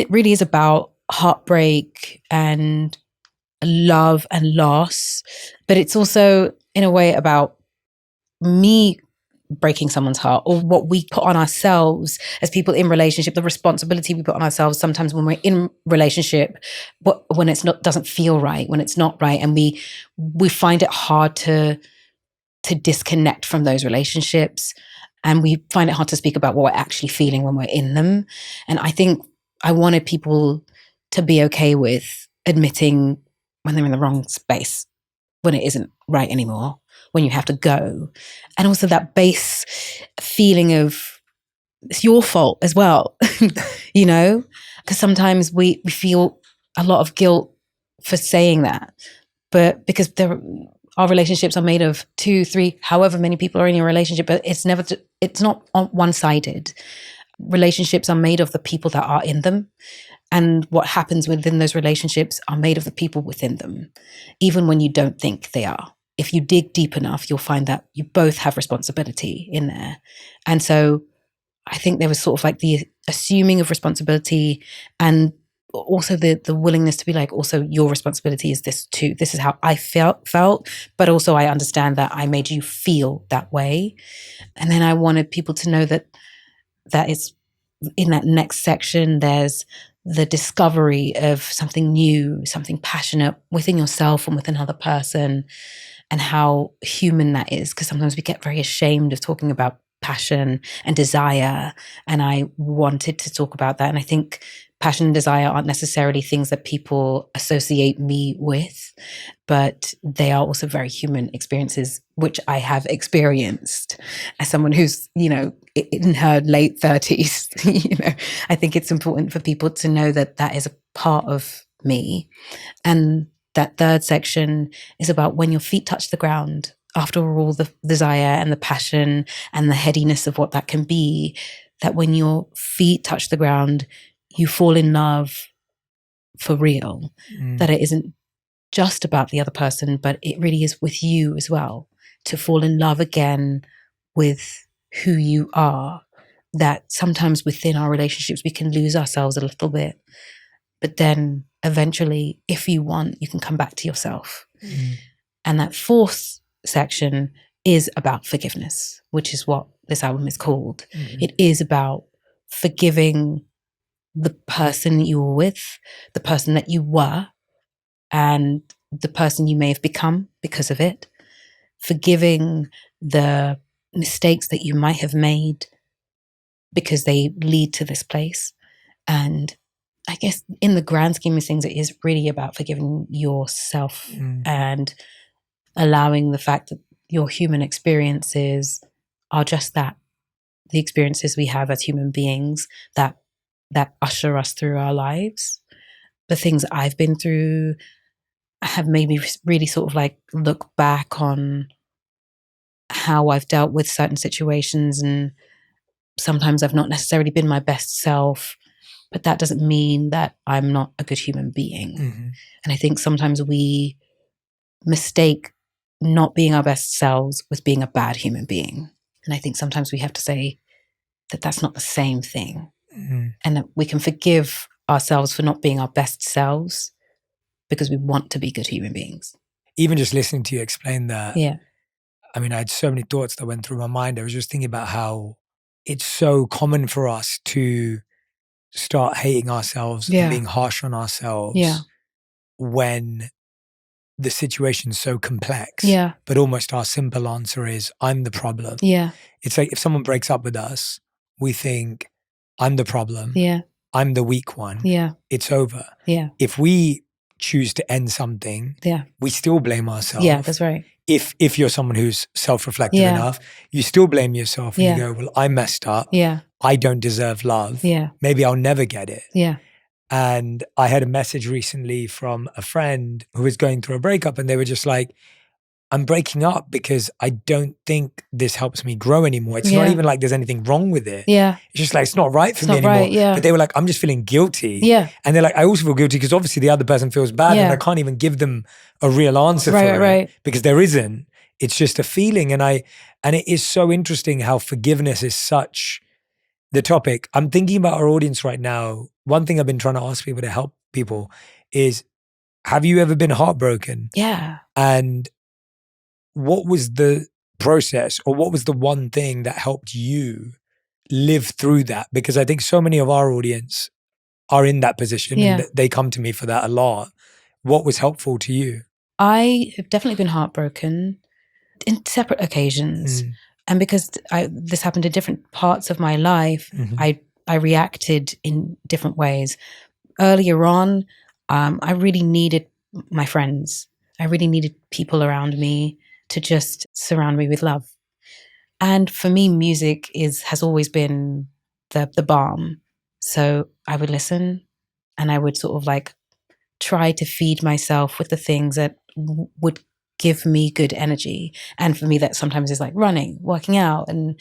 really is about heartbreak and love and loss, but it's also in a way about me breaking someone's heart, or what we put on ourselves as people in relationship, the responsibility we put on ourselves sometimes when we're in relationship, but when doesn't feel right, when it's not right, and we find it hard to disconnect from those relationships, and we find it hard to speak about what we're actually feeling when we're in them. And I think I wanted people to be okay with admitting when they're in the wrong space, when it isn't right anymore, when you have to go. And also that base feeling of it's your fault as well, you know, because sometimes we feel a lot of guilt for saying that, but because our relationships are made of 2, 3, however many people are in your relationship, but it's not one-sided. Relationships are made of the people that are in them, and what happens within those relationships are made of the people within them, even when you don't think they are. If you dig deep enough, you'll find that you both have responsibility in there. And so I think there was sort of like the assuming of responsibility, and also the willingness to be like, also your responsibility is this too. This is how I felt, but also I understand that I made you feel that way. And then I wanted people to know that it's in that next section, there's the discovery of something new, something passionate within yourself and with another person, and how human that is. Because sometimes we get very ashamed of talking about passion and desire. And I wanted to talk about that. And I think passion and desire aren't necessarily things that people associate me with, but they are also very human experiences, which I have experienced as someone who's, you know, in her late 30s. You know, I think it's important for people to know that that is a part of me. And that third section is about when your feet touch the ground, after all the desire and the passion and the headiness of what that can be, that when your feet touch the ground, you fall in love for real. That it isn't just about the other person, but it really is with you as well, to fall in love again with who you are. That sometimes within our relationships, we can lose ourselves a little bit, but then eventually, if you want, you can come back to yourself. And that fourth section is about forgiveness, which is what this album is called. It is about forgiving the person you were with, the person that you were, and the person you may have become because of it. Forgiving the mistakes that you might have made because they lead to this place. And I guess in the grand scheme of things, it is really about forgiving yourself and allowing the fact that your human experiences are just that, the experiences we have as human beings that usher us through our lives. The things I've been through have made me really sort of like look back on how I've dealt with certain situations, and sometimes I've not necessarily been my best self, but that doesn't mean that I'm not a good human being. And I think sometimes we mistake not being our best selves with being a bad human being. And I think sometimes we have to say that that's not the same thing. And that we can forgive ourselves for not being our best selves because we want to be good human beings. Even just listening to you explain that, Yeah. I mean, I had so many thoughts that went through my mind. I was just thinking about how it's so common for us to start hating ourselves and being harsh on ourselves when the situation's so complex. But almost our simple answer is, I'm the problem. It's like if someone breaks up with us, we think, I'm the problem. I'm the weak one. It's over. If we choose to end something, we still blame ourselves. That's right. If you're someone who's self-reflective enough, you still blame yourself and you go, well, I messed up. I don't deserve love. Maybe I'll never get it. And I had a message recently from a friend who was going through a breakup, and they were just like, I'm breaking up because I don't think this helps me grow anymore. It's not even like there's anything wrong with it. It's just like, it's not right for me anymore. But they were like, I'm just feeling guilty. And they're like, I also feel guilty because obviously the other person feels bad and I can't even give them a real answer for it because there isn't. It's just a feeling. And it is so interesting how forgiveness is such the topic. I'm thinking about our audience right now. One thing I've been trying to ask people to help people is, have you ever been heartbroken? And what was the process, or what was the one thing that helped you live through that? Because I think so many of our audience are in that position and they come to me for that a lot. What was helpful to you? I have definitely been heartbroken in separate occasions. And because this happened in different parts of my life, I reacted in different ways. Earlier on, I really needed my friends. I really needed people around me to just surround me with love. And for me, music has always been the balm. So I would listen and I would sort of like try to feed myself with the things that would give me good energy. And for me, that sometimes is like running, working out, and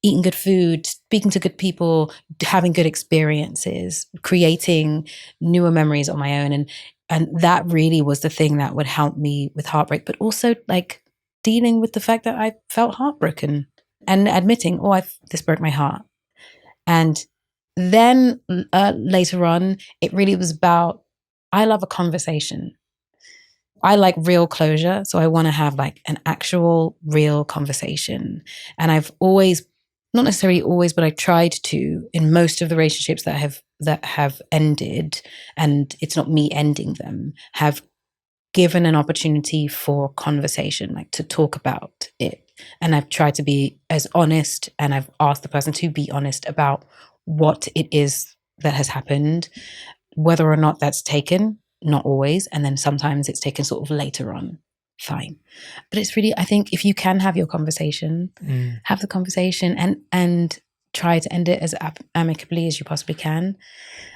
eating good food, speaking to good people, having good experiences, creating newer memories on my own. And that really was the thing that would help me with heartbreak, but also like dealing with the fact that I felt heartbroken and admitting, this broke my heart. And then later on, it really was about, I love a conversation. I like real closure. So I want to have like an actual real conversation. And I've always, not necessarily always, but I tried to, in most of the relationships that have ended, and it's not me ending them, have given an opportunity for conversation, like to talk about it. And I've tried to be as honest, and I've asked the person to be honest about what it is that has happened, whether or not that's taken, not always. And then sometimes it's taken sort of later on, fine. But it's really, I think if you can have your conversation, have the conversation and try to end it as amicably as you possibly can.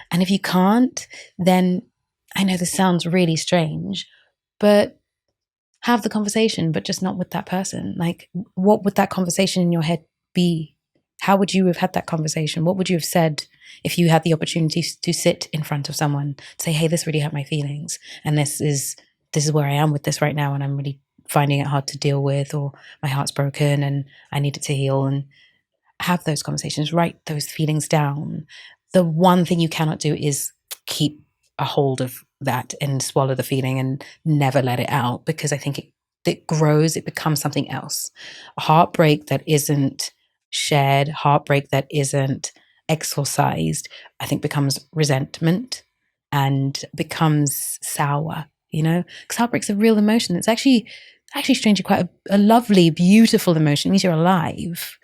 And if you can't, then I know this sounds really strange, but have the conversation, but just not with that person. Like, what would that conversation in your head be? How would you have had that conversation? What would you have said if you had the opportunity to sit in front of someone, say, hey, this really hurt my feelings, and this is where I am with this right now, and I'm really finding it hard to deal with, or my heart's broken and I need it to heal. And have those conversations, write those feelings down. The one thing you cannot do is keep a hold of that and swallow the feeling and never let it out, because I think it grows, it becomes something else. A heartbreak that isn't shared, heartbreak that isn't exorcised, I think becomes resentment and becomes sour, because heartbreak's a real emotion. It's actually strangely quite a lovely, beautiful emotion. It means you're alive.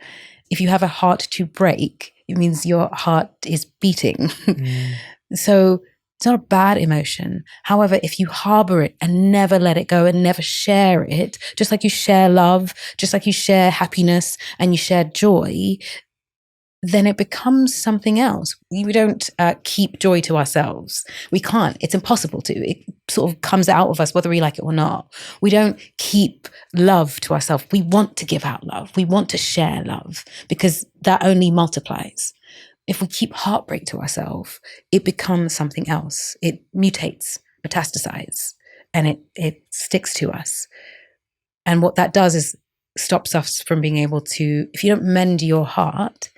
If you have a heart to break, it means your heart is beating. So it's not a bad emotion. However, if you harbor it and never let it go and never share it, just like you share love, just like you share happiness and you share joy, then it becomes something else. We don't keep joy to ourselves. We can't. It's impossible to. It sort of comes out of us whether we like it or not. We don't keep love to ourselves. We want to give out love. We want to share love because that only multiplies. if we keep heartbreak to ourselves, it becomes something else. It mutates, metastasizes, and it sticks to us. And what that does is stops us from being able to, if you don't mend your heart,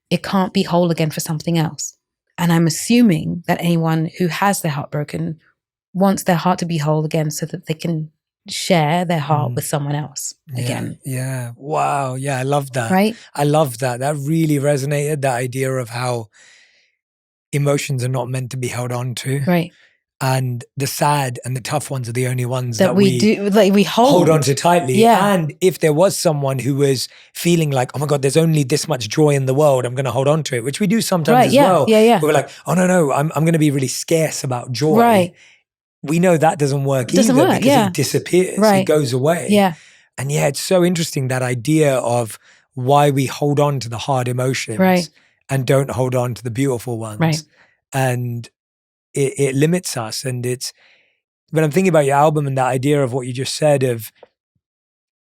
it can't be whole again for something else. And I'm assuming that anyone who has their heart broken wants their heart to be whole again so that they can share their heart with someone else again. Yeah. Wow. Yeah, I love that. Right? I love that. That really resonated, that idea of how emotions are not meant to be held on to. Right. And the sad and the tough ones are the only ones that we do, like we hold on to tightly. Yeah. And if there was someone who was feeling like, oh my God, there's only this much joy in the world, I'm going to hold on to it, which we do sometimes as well. Yeah. We're like, oh no, I'm going to be really scarce about joy. Right. We know that doesn't work because it disappears. Right. It goes away. Yeah. And it's so interesting, that idea of why we hold on to the hard emotions and don't hold on to the beautiful ones. Right. And it limits us. And when I'm thinking about your album and that idea of what you just said, of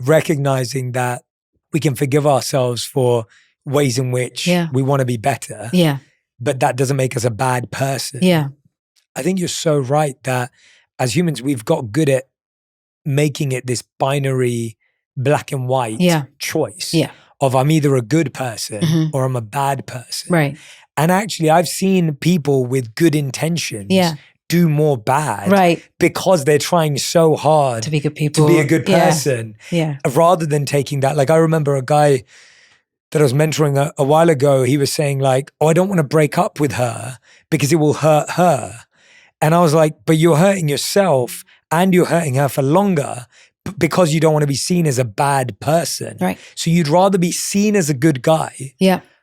recognizing that we can forgive ourselves for ways in which we want to be better. Yeah. But that doesn't make us a bad person. Yeah. I think you're so right that as humans, we've got good at making it this binary black and white choice of I'm either a good person or I'm a bad person. Right. And actually, I've seen people with good intentions do more bad because they're trying so hard to be good people, to be a good person, rather than taking that. Like, I remember a guy that I was mentoring a while ago, he was saying like, oh, I don't want to break up with her because it will hurt her. And I was like, but you're hurting yourself and you're hurting her for longer because you don't want to be seen as a bad person. Right. So you'd rather be seen as a good guy,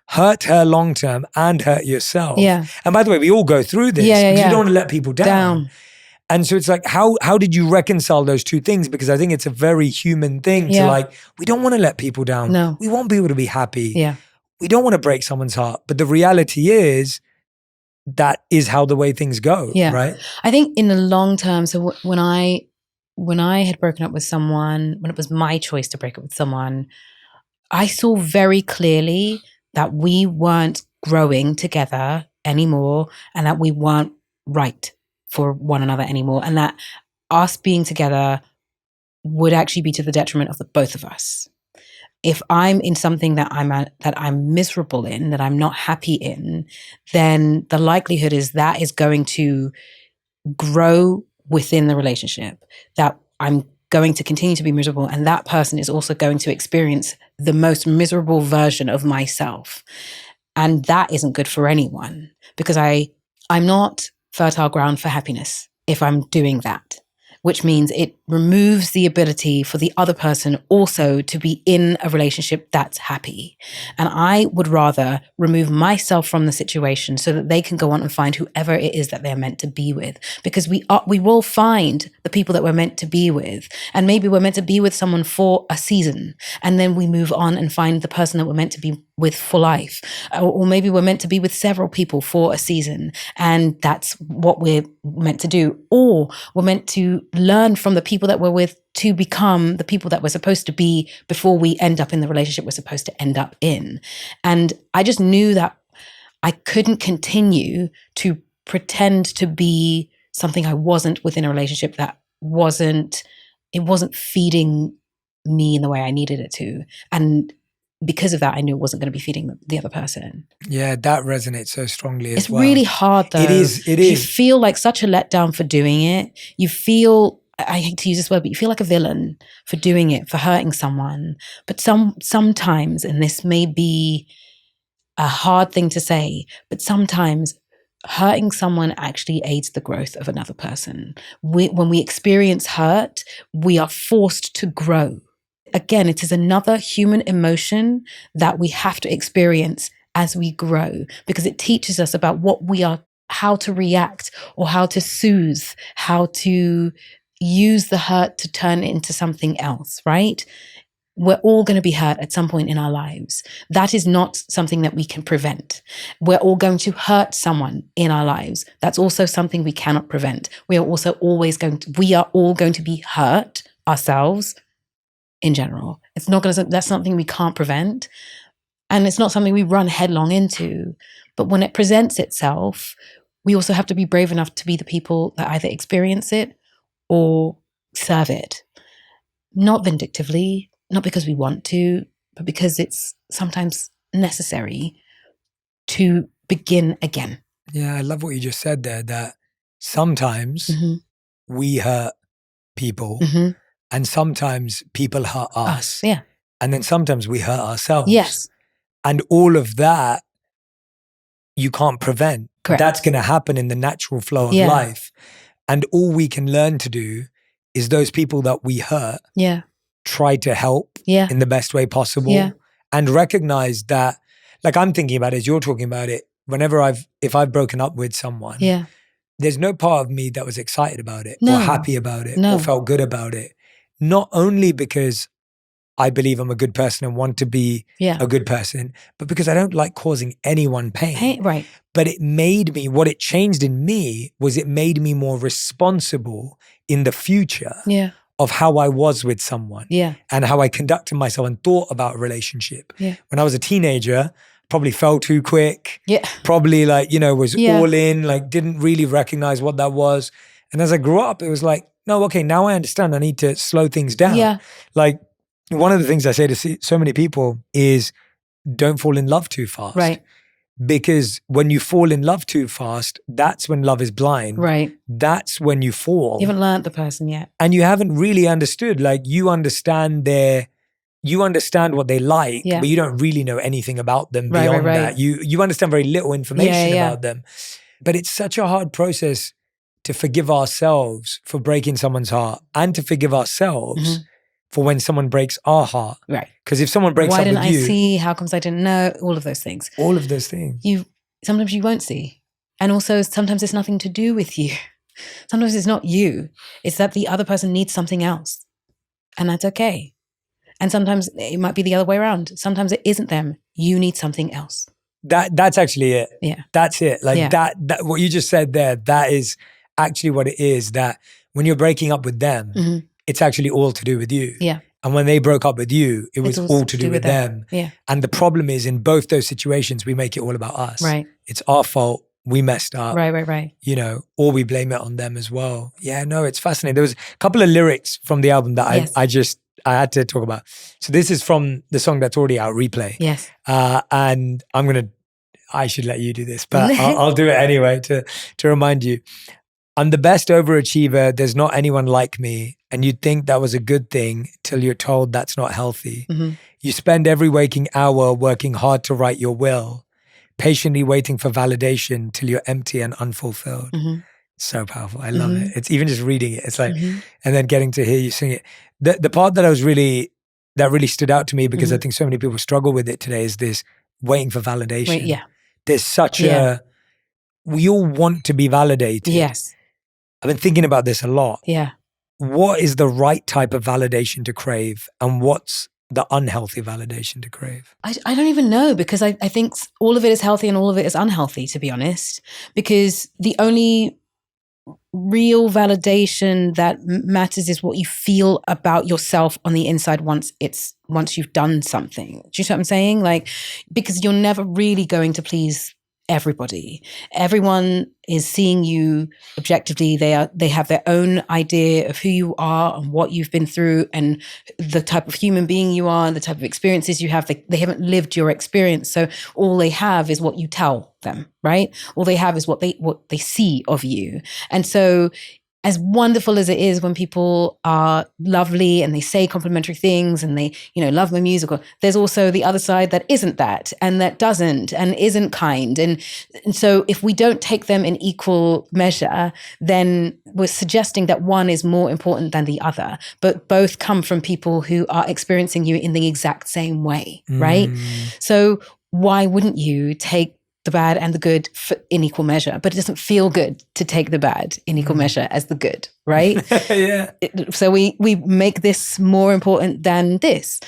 hurt her long term and hurt yourself. Yeah. And by the way, we all go through this because you don't want to let people down. And so it's like, how did you reconcile those two things? Because I think it's a very human thing to like, we don't want to let people down. No. We want people to be happy. Yeah. We don't want to break someone's heart. But the reality is, that is how the way things go, right? I think in the long term, so when I had broken up with someone, when it was my choice to break up with someone, I saw very clearly that we weren't growing together anymore and that we weren't right for one another anymore, and that us being together would actually be to the detriment of the both of us. If I'm in something that I'm miserable in, that I'm not happy in, then the likelihood is that is going to grow within the relationship, that I'm going to continue to be miserable, and that person is also going to experience the most miserable version of myself. And that isn't good for anyone, because I'm not fertile ground for happiness if I'm doing that, which means it removes the ability for the other person also to be in a relationship that's happy. And I would rather remove myself from the situation so that they can go on and find whoever it is that they're meant to be with. Because we will find the people that we're meant to be with. And maybe we're meant to be with someone for a season, and then we move on and find the person that we're meant to be with for life. Or maybe we're meant to be with several people for a season, and that's what we're meant to do. Or we're meant to learn from the people that we're with to become the people that we're supposed to be before we end up in the relationship we're supposed to end up in. And I just knew that I couldn't continue to pretend to be something I wasn't within a relationship that wasn't feeding me in the way I needed it to. And because of that, I knew it wasn't going to be feeding the other person. Yeah, that resonates so strongly as well. It's really hard though. It is. You feel like such a letdown for doing it. You feel, I hate to use this word, but you feel like a villain for doing it, for hurting someone. But sometimes, and this may be a hard thing to say, but sometimes hurting someone actually aids the growth of another person. When we experience hurt, we are forced to grow. Again, it is another human emotion that we have to experience as we grow, because it teaches us about what we are, how to react or how to soothe, how to use the hurt to turn it into something else, right? We're all going to be hurt at some point in our lives. That is not something that we can prevent. We're all going to hurt someone in our lives. That's also something we cannot prevent. We are all going to be hurt ourselves in general. That's something we can't prevent. And it's not something we run headlong into. But when it presents itself, we also have to be brave enough to be the people that either experience it or serve it. Not vindictively, not because we want to, but because it's sometimes necessary to begin again. Yeah, I love what you just said there, that sometimes we hurt people and sometimes people hurt us. Yeah. And then sometimes we hurt ourselves. Yes. And all of that you can't prevent. Correct. That's going to happen in the natural flow of life. And all we can learn to do is those people that we hurt, try to help in the best way possible and recognize that, like I'm thinking about it as you're talking about it, if I've broken up with someone, there's no part of me that was excited about it or happy about it or felt good about it. Not only because I believe I'm a good person and want to be a good person, but because I don't like causing anyone pain. Right. But what it changed in me was it made me more responsible in the future of how I was with someone and how I conducted myself and thought about a relationship. Yeah. When I was a teenager, probably fell too quick. Yeah. Probably was all in, didn't really recognize what that was. And as I grew up, it was like, no, okay, now I understand I need to slow things down. Yeah. One of the things I say to so many people is don't fall in love too fast. Right. Because when you fall in love too fast, that's when love is blind. Right. That's when you fall. You haven't learned the person yet. And you haven't really understood. You understand what they like, but you don't really know anything about them beyond that. You understand very little information about them. But it's such a hard process to forgive ourselves for breaking someone's heart and to forgive ourselves for when someone breaks our heart. Right. Because if someone breaks up with you— Why didn't I see? How comes I didn't know? All of those things. All of those things. Sometimes you won't see. And also sometimes it's nothing to do with you. Sometimes it's not you. It's that the other person needs something else. And that's okay. And sometimes it might be the other way around. Sometimes it isn't them. You need something else. That's actually it. Yeah. That's it. That what you just said there, that is actually what it is, that when you're breaking up with them, it's actually all to do with you. Yeah. And when they broke up with you, it was all to do with them. Yeah. And the problem is in both those situations, we make it all about us. Right. It's our fault. We messed up. Right. Or we blame it on them as well. Yeah, no, it's fascinating. There was a couple of lyrics from the album that I had to talk about. So this is from the song that's already out, Replay. Yes. And I should let you do this, but I'll do it anyway to remind you. I'm the best overachiever. There's not anyone like me. And you'd think that was a good thing till you're told that's not healthy. You spend every waking hour working hard to write your will, patiently waiting for validation till you're empty and unfulfilled. So powerful. I love it. It's even just reading it. It's like, and then getting to hear you sing it. The part that that really stood out to me, because I think so many people struggle with it today, is this waiting for validation. There's such we all want to be validated. Yes. I've been thinking about this a lot. Yeah. What is the right type of validation to crave, and what's the unhealthy validation to crave? I don't even know, because I think all of it is healthy and all of it is unhealthy, to be honest, because the only real validation that matters is what you feel about yourself on the inside once you've done something. Do you know what I'm saying? Because you're never really going to please everybody. Everyone is seeing you objectively. They have their own idea of who you are and what you've been through and the type of human being you are and the type of experiences you have. They haven't lived your experience. So all they have is what you tell them, right? All they have is what they see of you. And so as wonderful as it is when people are lovely and they say complimentary things and they, love my music, there's also the other side that isn't that and that doesn't and isn't kind. And so if we don't take them in equal measure, then we're suggesting that one is more important than the other, but both come from people who are experiencing you in the exact same way, right? So why wouldn't you take the bad and the good in equal measure? But it doesn't feel good to take the bad in equal measure as the good, right? So we make this more important than this.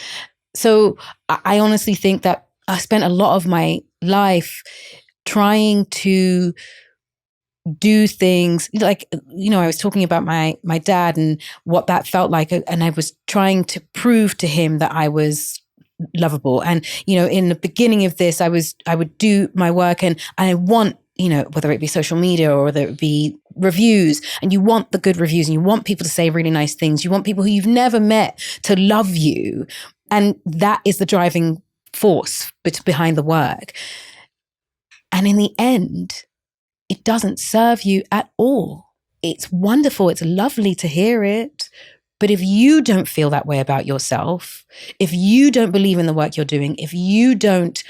So I honestly think that I spent a lot of my life trying to do things I was talking about my dad and what that felt like. And I was trying to prove to him that I was lovable. And, in the beginning of this, I would do my work and I want, whether it be social media or whether it be reviews, and you want the good reviews and you want people to say really nice things. You want people who you've never met to love you. And that is the driving force behind the work. And in the end, it doesn't serve you at all. It's wonderful. It's lovely to hear it. But if you don't feel that way about yourself, if you don't believe in the work you're doing, if you don't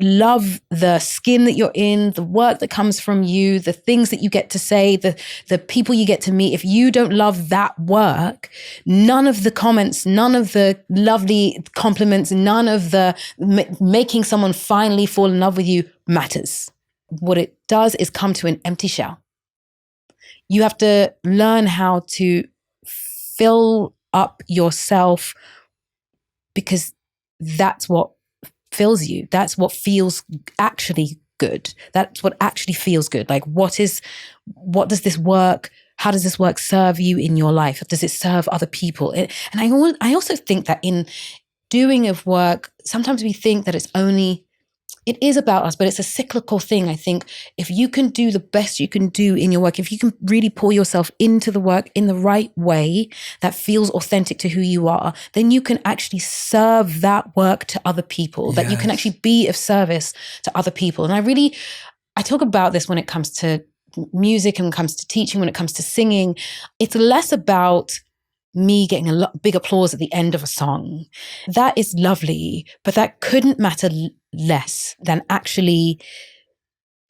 love the skin that you're in, the work that comes from you, the things that you get to say, the people you get to meet, if you don't love that work, none of the comments, none of the lovely compliments, none of the making someone finally fall in love with you matters. What it does is come to an empty shell. You have to learn how to fill up yourself, because that's what fills you. That's what feels actually good. That's what actually feels good. Like, what does this work, how does this work serve you in your life? Does it serve other people? And I also think that in doing of work, sometimes we think that it is about us, but it's a cyclical thing. I think if you can do the best you can do in your work, if you can really pour yourself into the work in the right way that feels authentic to who you are, then you can actually serve that work to other people, that you can actually be of service to other people. And I talk about this when it comes to music and when it comes to teaching, when it comes to singing. It's less about me getting a big applause at the end of a song. That is lovely, but that couldn't matter less than actually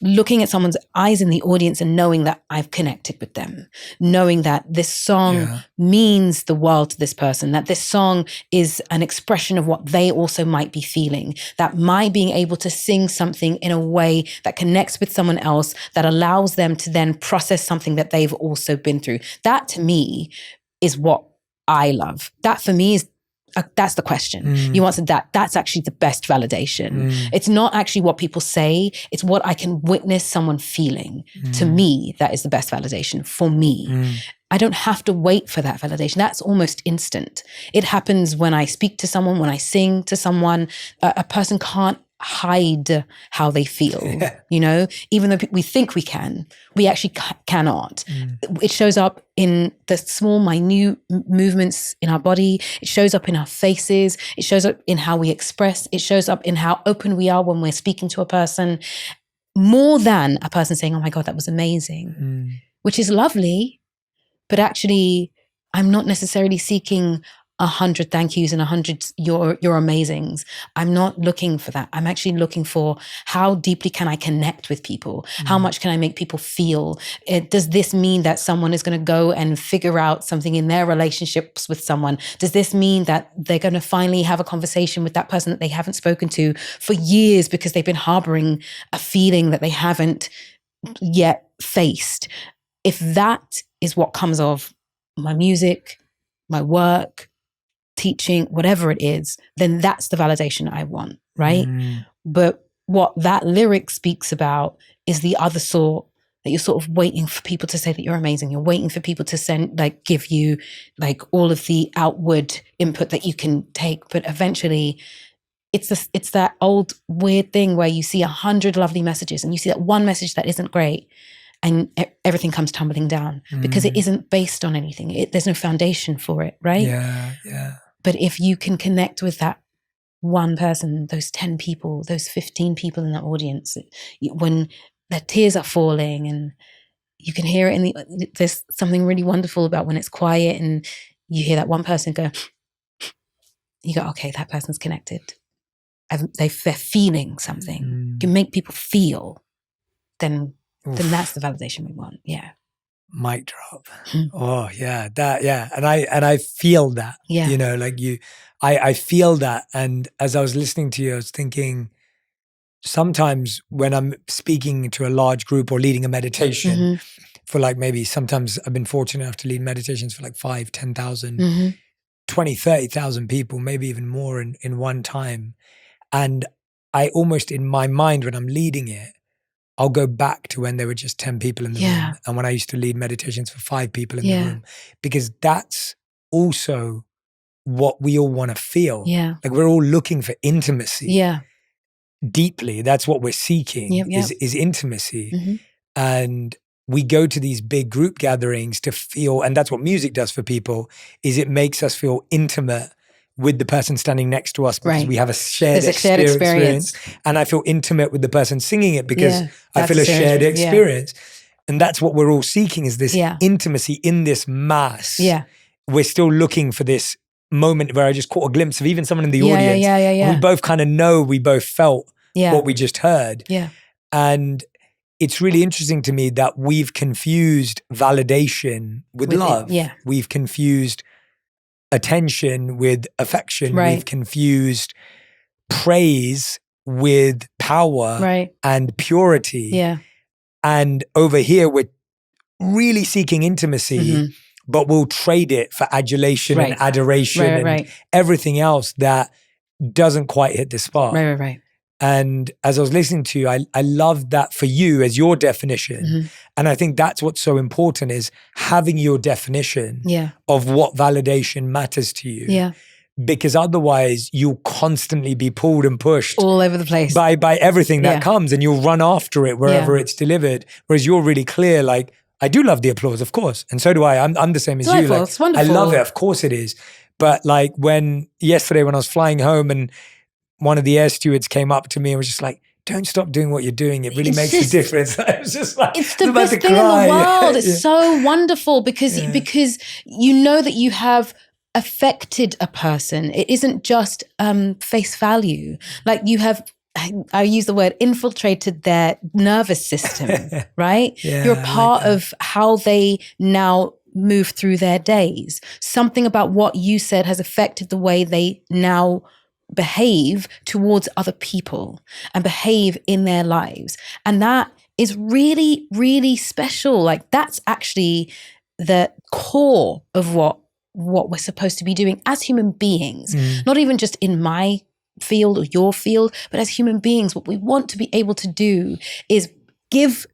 looking at someone's eyes in the audience and knowing that I've connected with them, knowing that this song means the world to this person, that this song is an expression of what they also might be feeling, that my being able to sing something in a way that connects with someone else, that allows them to then process something that they've also been through. That to me is what I love. That for me is that's the question. You answered that. That's actually the best validation. It's not actually what people say. It's what I can witness someone feeling. To me, that is the best validation for me. I don't have to wait for that validation. That's almost instant. It happens when I speak to someone, when I sing to someone. A person can't hide how they feel, even though we think we can, we actually cannot. It shows up in the small, minute movements in our body. It shows up in our faces. It shows up in how we express. It shows up in how open we are when we're speaking to a person, more than a person saying, oh my God, that was amazing, which is lovely. But actually, I'm not necessarily seeking 100 thank yous and 100 you're amazings. I'm not looking for that. I'm actually looking for how deeply can I connect with people? How much can I make people feel? Does this mean that someone is going to go and figure out something in their relationships with someone? Does this mean that they're going to finally have a conversation with that person that they haven't spoken to for years because they've been harboring a feeling that they haven't yet faced? If that is what comes of my music, my work, teaching, whatever it is, then that's the validation I want, right? But what that lyric speaks about is the other sort, that you're sort of waiting for people to say that you're amazing. You're waiting for people to give you all of the outward input that you can take. But eventually it's that old weird thing where you see 100 lovely messages and you see that one message that isn't great, and everything comes tumbling down because it isn't based on anything. There's no foundation for it, right? Yeah. But if you can connect with that one person, those 10 people, those 15 people in that audience, when their tears are falling and you can hear it there's something really wonderful about when it's quiet and you hear that one person go, you go, okay, that person's connected. They're feeling something. You can make people feel, then that's the validation we want. Yeah. Mic drop. Oh yeah, and I feel that. I feel that. And as I was listening to you, I was thinking, sometimes when I'm speaking to a large group or leading a meditation for maybe, sometimes I've been fortunate enough to lead meditations for 5, 10,000, 20, 30,000 people, maybe even more in one time. And I almost, in my mind, when I'm leading it, I'll go back to when there were just 10 people in the room, and when I used to lead meditations for 5 people in the room, because that's also what we all want to feel. Yeah. Like we're all looking for intimacy. Yeah. Deeply. That's what we're seeking is intimacy. Mm-hmm. And we go to these big group gatherings to feel, and that's what music does for people, is it makes us feel intimate with the person standing next to us because we have a shared experience. And I feel intimate with the person singing it because I feel a shared experience. And that's what we're all seeking, is this intimacy in this mass. Yeah. We're still looking for this moment where I just caught a glimpse of even someone in the audience. Yeah. We both kind of know, we both felt what we just heard. Yeah. And it's really interesting to me that we've confused validation with love. We've confused attention with affection. We've confused praise with power and purity. Yeah. And over here, we're really seeking intimacy, but we'll trade it for adulation and adoration and everything else that doesn't quite hit the spot. Right. And as I was listening to you, I love that for you as your definition. And I think that's what's so important, is having your definition of what validation matters to you. Yeah. Because otherwise you'll constantly be pulled and pushed all over the place by everything that comes, and you'll run after it wherever it's delivered. Whereas you're really clear, like, I do love the applause, of course. And so do I. I'm the same as you. Like, it's wonderful. I love it. Of course it is. But like yesterday when I was flying home and one of the air stewards came up to me and was just like, don't stop doing what you're doing. It really makes a difference. I was just like, it's the best thing in the world. It's so wonderful because you know that you have affected a person. It isn't just face value. Like you have, I use the word, infiltrated their nervous system, right? You're a part of how they now move through their days. Something about what you said has affected the way they now behave towards other people and behave in their lives. And that is really, really special. Like that's actually the core of what we're supposed to be doing as human beings, not even just in my field or your field, but as human beings. What we want to be able to do is give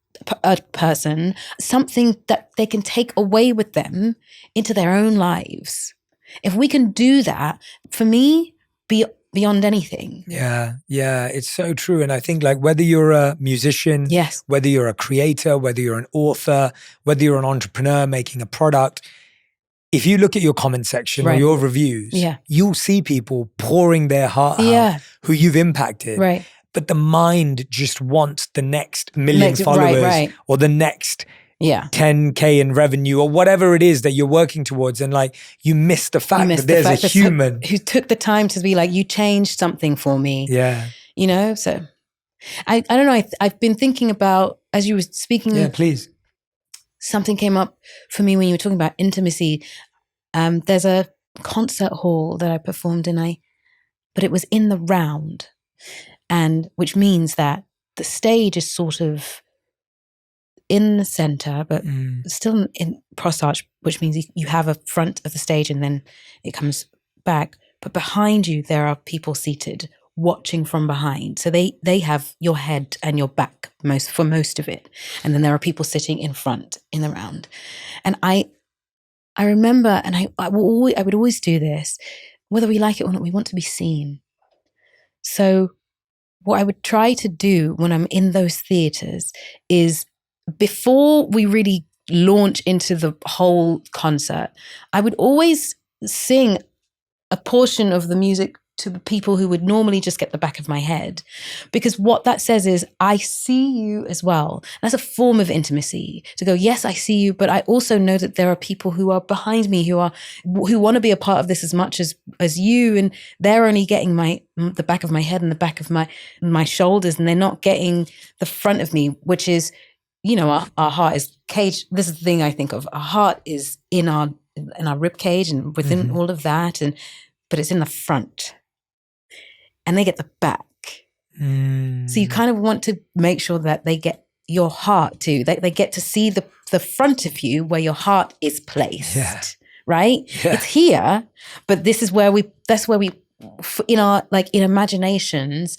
a person something that they can take away with them into their own lives. If we can do that, for me, beyond anything. Yeah, it's so true. And I think like whether you're a musician, whether you're a creator, whether you're an author, whether you're an entrepreneur making a product, if you look at your comment section or your reviews, you'll see people pouring their heart out who you've impacted. Right. But the mind just wants the next million followers or the next 10K in revenue or whatever it is that you're working towards. And like, you miss the fact that there's a human who took the time to be like, you changed something for me. Yeah. You know, so I don't know. I've been thinking about, as you were speaking. Yeah, please. Something came up for me when you were talking about intimacy. There's a concert hall that I performed in, but it was in the round, and which means that the stage is sort of in the center, but still in cross arch, which means you have a front of the stage and then it comes back. But behind you, there are people seated watching from behind. So they have your head and your back for most of it. And then there are people sitting in front in the round. And I remember, and I would always do this, whether we like it or not, we want to be seen. So what I would try to do when I'm in those theaters is, before we really launch into the whole concert, I would always sing a portion of the music to the people who would normally just get the back of my head. Because what that says is, I see you as well. That's a form of intimacy, to go, yes, I see you, but I also know that there are people who are behind me who want to be a part of this as much as you, and they're only getting the back of my head and the back of my shoulders, and they're not getting the front of me, which is, you know, our heart is caged. This is the thing I think of. Our heart is in our rib cage and within all of that, but it's in the front, and they get the back. So you kind of want to make sure that they get your heart too. They get to see the front of you where your heart is placed, right? Yeah. It's here, but this is where that's where we, in our, like, in imaginations,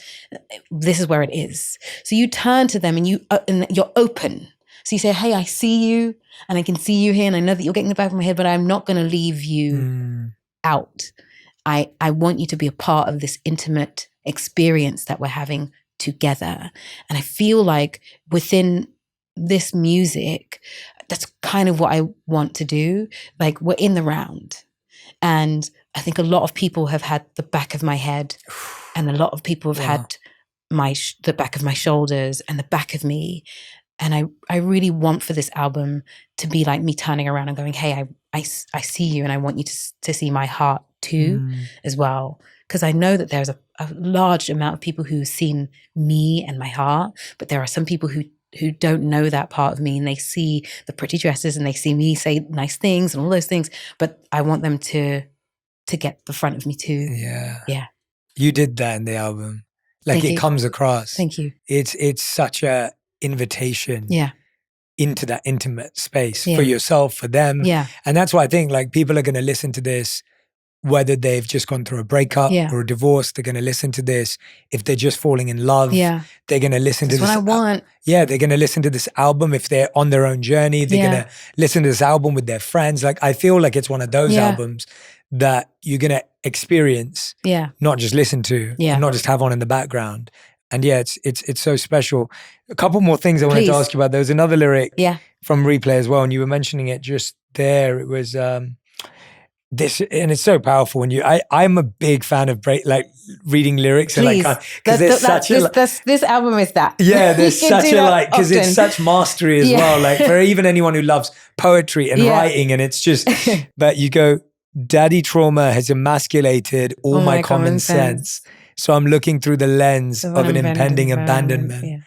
this is where it is. So you turn to them and you're open. So you say, hey, I see you and I can see you here, and I know that you're getting the back of my head, but I'm not going to leave you out. I want you to be a part of this intimate experience that we're having together. And I feel like within this music, that's kind of what I want to do. Like, we're in the round. And I think a lot of people have had the back of my head, and a lot of people have had the back of my shoulders and the back of me. And I really want for this album to be like me turning around and going, hey, I see you, and I want you to see my heart too as well. Because I know that there's a large amount of people who've seen me and my heart, but there are some people who don't know that part of me, and they see the pretty dresses and they see me say nice things and all those things, but I want them to get the front of me too. Yeah. You did that in the album. Like, Thank you. comes across. Thank you. It's such a invitation into that intimate space for yourself, for them. Yeah. And that's why I think, like, people are going to listen to this, whether they've just gone through a breakup or a divorce. They're going to listen to this. If they're just falling in love, they're going to listen to this. That's what I want. They're going to listen to this album. If they're on their own journey, they're going to listen to this album with their friends. Like, I feel like it's one of those albums that you're going to experience, not just listen to, and not just have on in the background. And it's so special. A couple more things I wanted to ask you about. There was another lyric from Replay as well, and you were mentioning it just there. It was this, and it's so powerful when I'm a big fan of reading lyrics. Please. And because there's such this album is that. Yeah, there's such a because it's such mastery as well. Like, for even anyone who loves poetry and writing, and it's just, but you go, daddy trauma has emasculated all my common sense. So I'm looking through the lens of an impending abandonment. Yeah.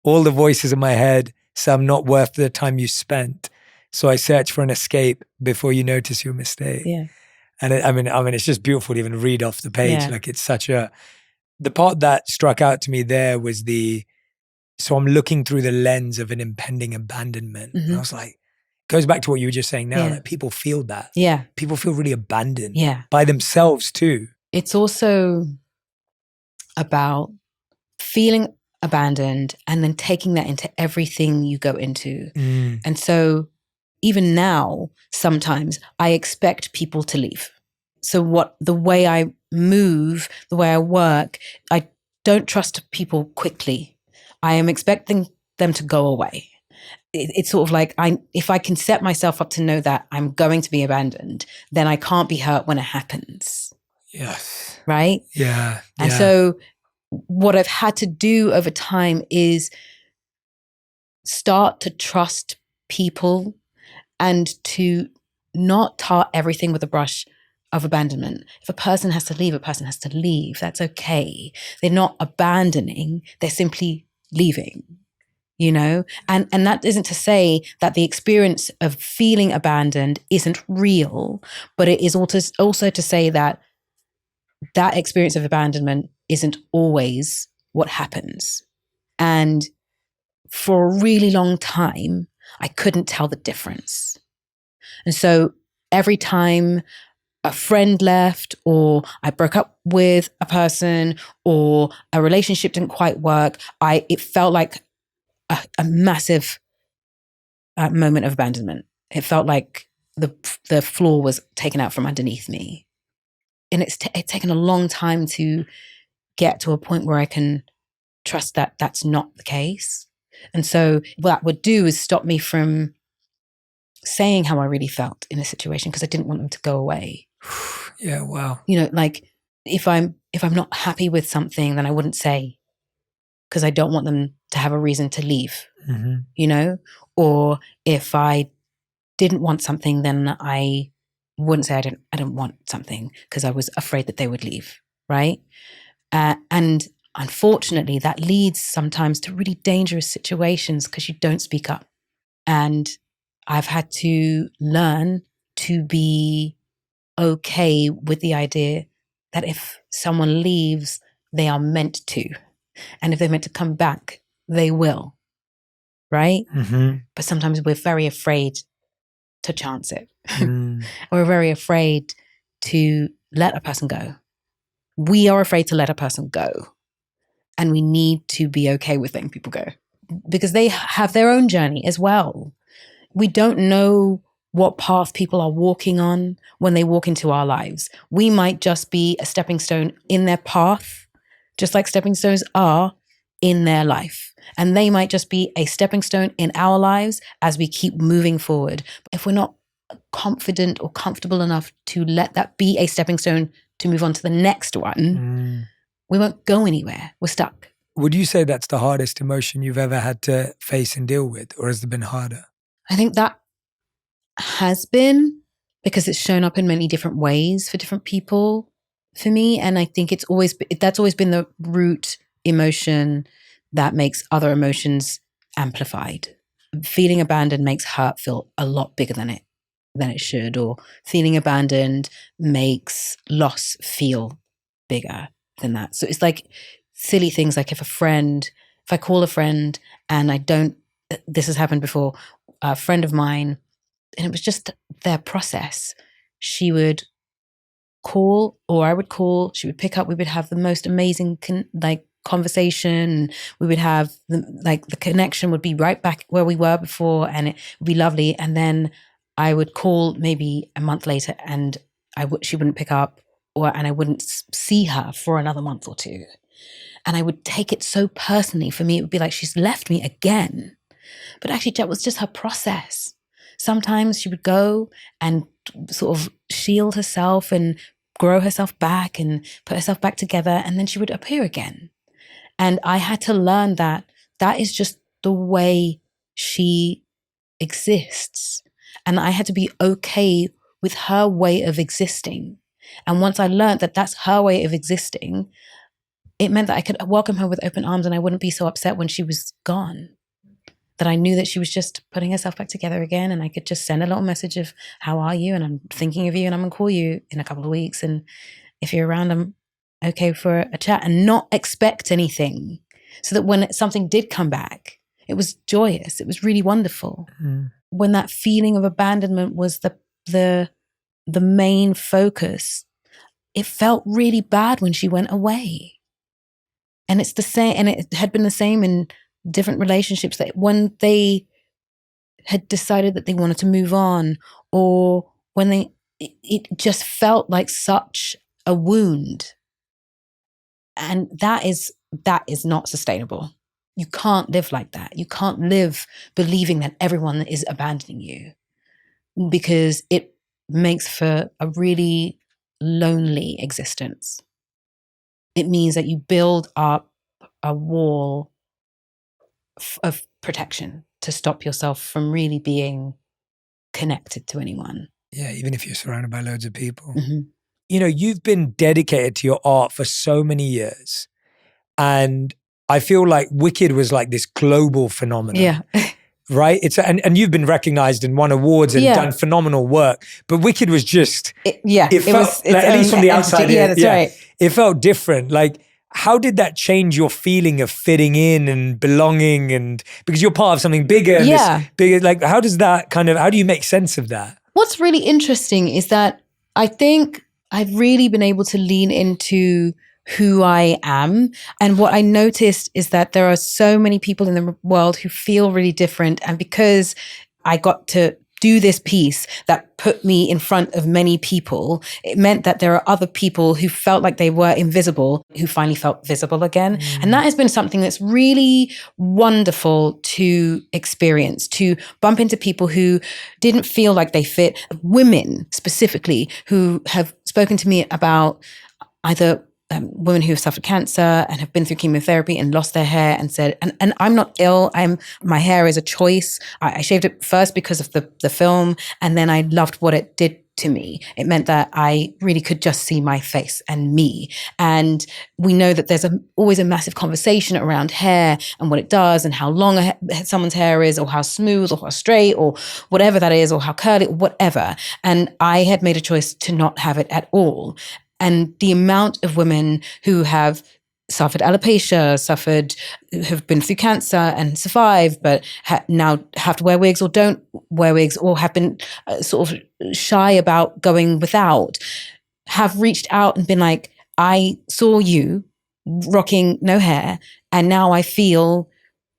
All the voices in my head, some not worth the time you spent. So I search for an escape before you notice your mistake. Yeah. And I mean, it's just beautiful to even read off the page. Like, it's such the part that struck out to me there was so I'm looking through the lens of an impending abandonment. And I was like, goes back to what you were just saying now, that people feel that. Yeah. People feel really abandoned by themselves too. It's also about feeling abandoned and then taking that into everything you go into. And so even now, sometimes I expect people to leave. So the way I move, the way I work, I don't trust people quickly. I am expecting them to go away. It's sort of like, if I can set myself up to know that I'm going to be abandoned, then I can't be hurt when it happens. Yes. Right? Yeah. And so what I've had to do over time is start to trust people and to not tar everything with a brush of abandonment. If a person has to leave, a person has to leave. That's okay. They're not abandoning, they're simply leaving. You know, and that isn't to say that the experience of feeling abandoned isn't real, but it is also to say that experience of abandonment isn't always what happens. And for a really long time, I couldn't tell the difference. And so every time a friend left, or I broke up with a person, or a relationship didn't quite work, it felt like a massive moment of abandonment. It felt like the floor was taken out from underneath me. And it's taken a long time to get to a point where I can trust that that's not the case. And so what that would do is stop me from saying how I really felt in a situation, because I didn't want them to go away. Yeah, wow. You know, like if I'm not happy with something, then I wouldn't say, because I don't want them to have a reason to leave, you know? Or if I didn't want something, then I wouldn't say I didn't want something, because I was afraid that they would leave, right? And unfortunately, that leads sometimes to really dangerous situations because you don't speak up. And I've had to learn to be okay with the idea that if someone leaves, they are meant to. And if they're meant to come back, they will, right? But sometimes we're very afraid to chance it. We're very afraid to let a person go. We are afraid to let a person go. And we need to be okay with letting people go, because they have their own journey as well. We don't know what path people are walking on when they walk into our lives. We might just be a stepping stone in their path, just like stepping stones are in their life. And they might just be a stepping stone in our lives as we keep moving forward. If we're not confident or comfortable enough to let that be a stepping stone to move on to the next one, we won't go anywhere. We're stuck. Would you say that's the hardest emotion you've ever had to face and deal with, or has it been harder? I think that has been, because it's shown up in many different ways for different people for me. And I think that's always been the root emotion that makes other emotions amplified. Feeling abandoned makes hurt feel a lot bigger than it should, or feeling abandoned makes loss feel bigger than that. So it's like silly things like if I call a friend and this has happened before, a friend of mine, and it was just their process. She would call, or I would call, she would pick up, we would have the most amazing conversation. We would have the connection would be right back where we were before, and it would be lovely. And then I would call maybe a month later and she wouldn't pick up, and I wouldn't see her for another month or two. And I would take it so personally. For me, it would be like, she's left me again. But actually, that was just her process. Sometimes she would go and sort of shield herself and grow herself back and put herself back together, and then she would appear again. And I had to learn that is just the way she exists. And I had to be okay with her way of existing. And once I learned that that's her way of existing, it meant that I could welcome her with open arms, and I wouldn't be so upset when she was gone. That I knew that she was just putting herself back together again, and I could just send a little message of, how are you? And I'm thinking of you, and I'm going to call you in a couple of weeks. And if you're around, I'm okay for a chat, and not expect anything. So that when something did come back, it was joyous. It was really wonderful. When that feeling of abandonment was the main focus, it felt really bad when she went away. And it's the same, and it had been the same in different relationships, that when they had decided that they wanted to move on, or when it just felt like such a wound. And that is not sustainable. You can't live like that. You can't live believing that everyone is abandoning you, because it makes for a really lonely existence. It means that you build up a wall of protection to stop yourself from really being connected to anyone. Yeah, even if you're surrounded by loads of people. Mm-hmm. You know, you've been dedicated to your art for so many years. And I feel like Wicked was like this global phenomenon. Yeah. Right? And you've been recognized and won awards and done phenomenal work. But Wicked was just, it felt, like, at least from the outside. Yeah, that's right. It felt different. Like, how did that change your feeling of fitting in and belonging? And because you're part of something bigger. And this bigger, like, how do you make sense of that? What's really interesting is that I think I've really been able to lean into who I am. And what I noticed is that there are so many people in the world who feel really different. And because I got to do this piece that put me in front of many people, it meant that there are other people who felt like they were invisible, who finally felt visible again. And that has been something that's really wonderful to experience, to bump into people who didn't feel like they fit, women specifically who have spoken to me about either women who have suffered cancer and have been through chemotherapy and lost their hair and said, and I'm not ill, my hair is a choice. I shaved it first because of the film, and then I loved what it did to me. It meant that I really could just see my face and me. And we know that there's always a massive conversation around hair and what it does and how long someone's hair is, or how smooth or how straight or whatever that is, or how curly or whatever. And I had made a choice to not have it at all. And the amount of women who have suffered alopecia, have been through cancer and survived, but now have to wear wigs or don't wear wigs, or have been sort of shy about going without, have reached out and been like, I saw you rocking no hair, and now I feel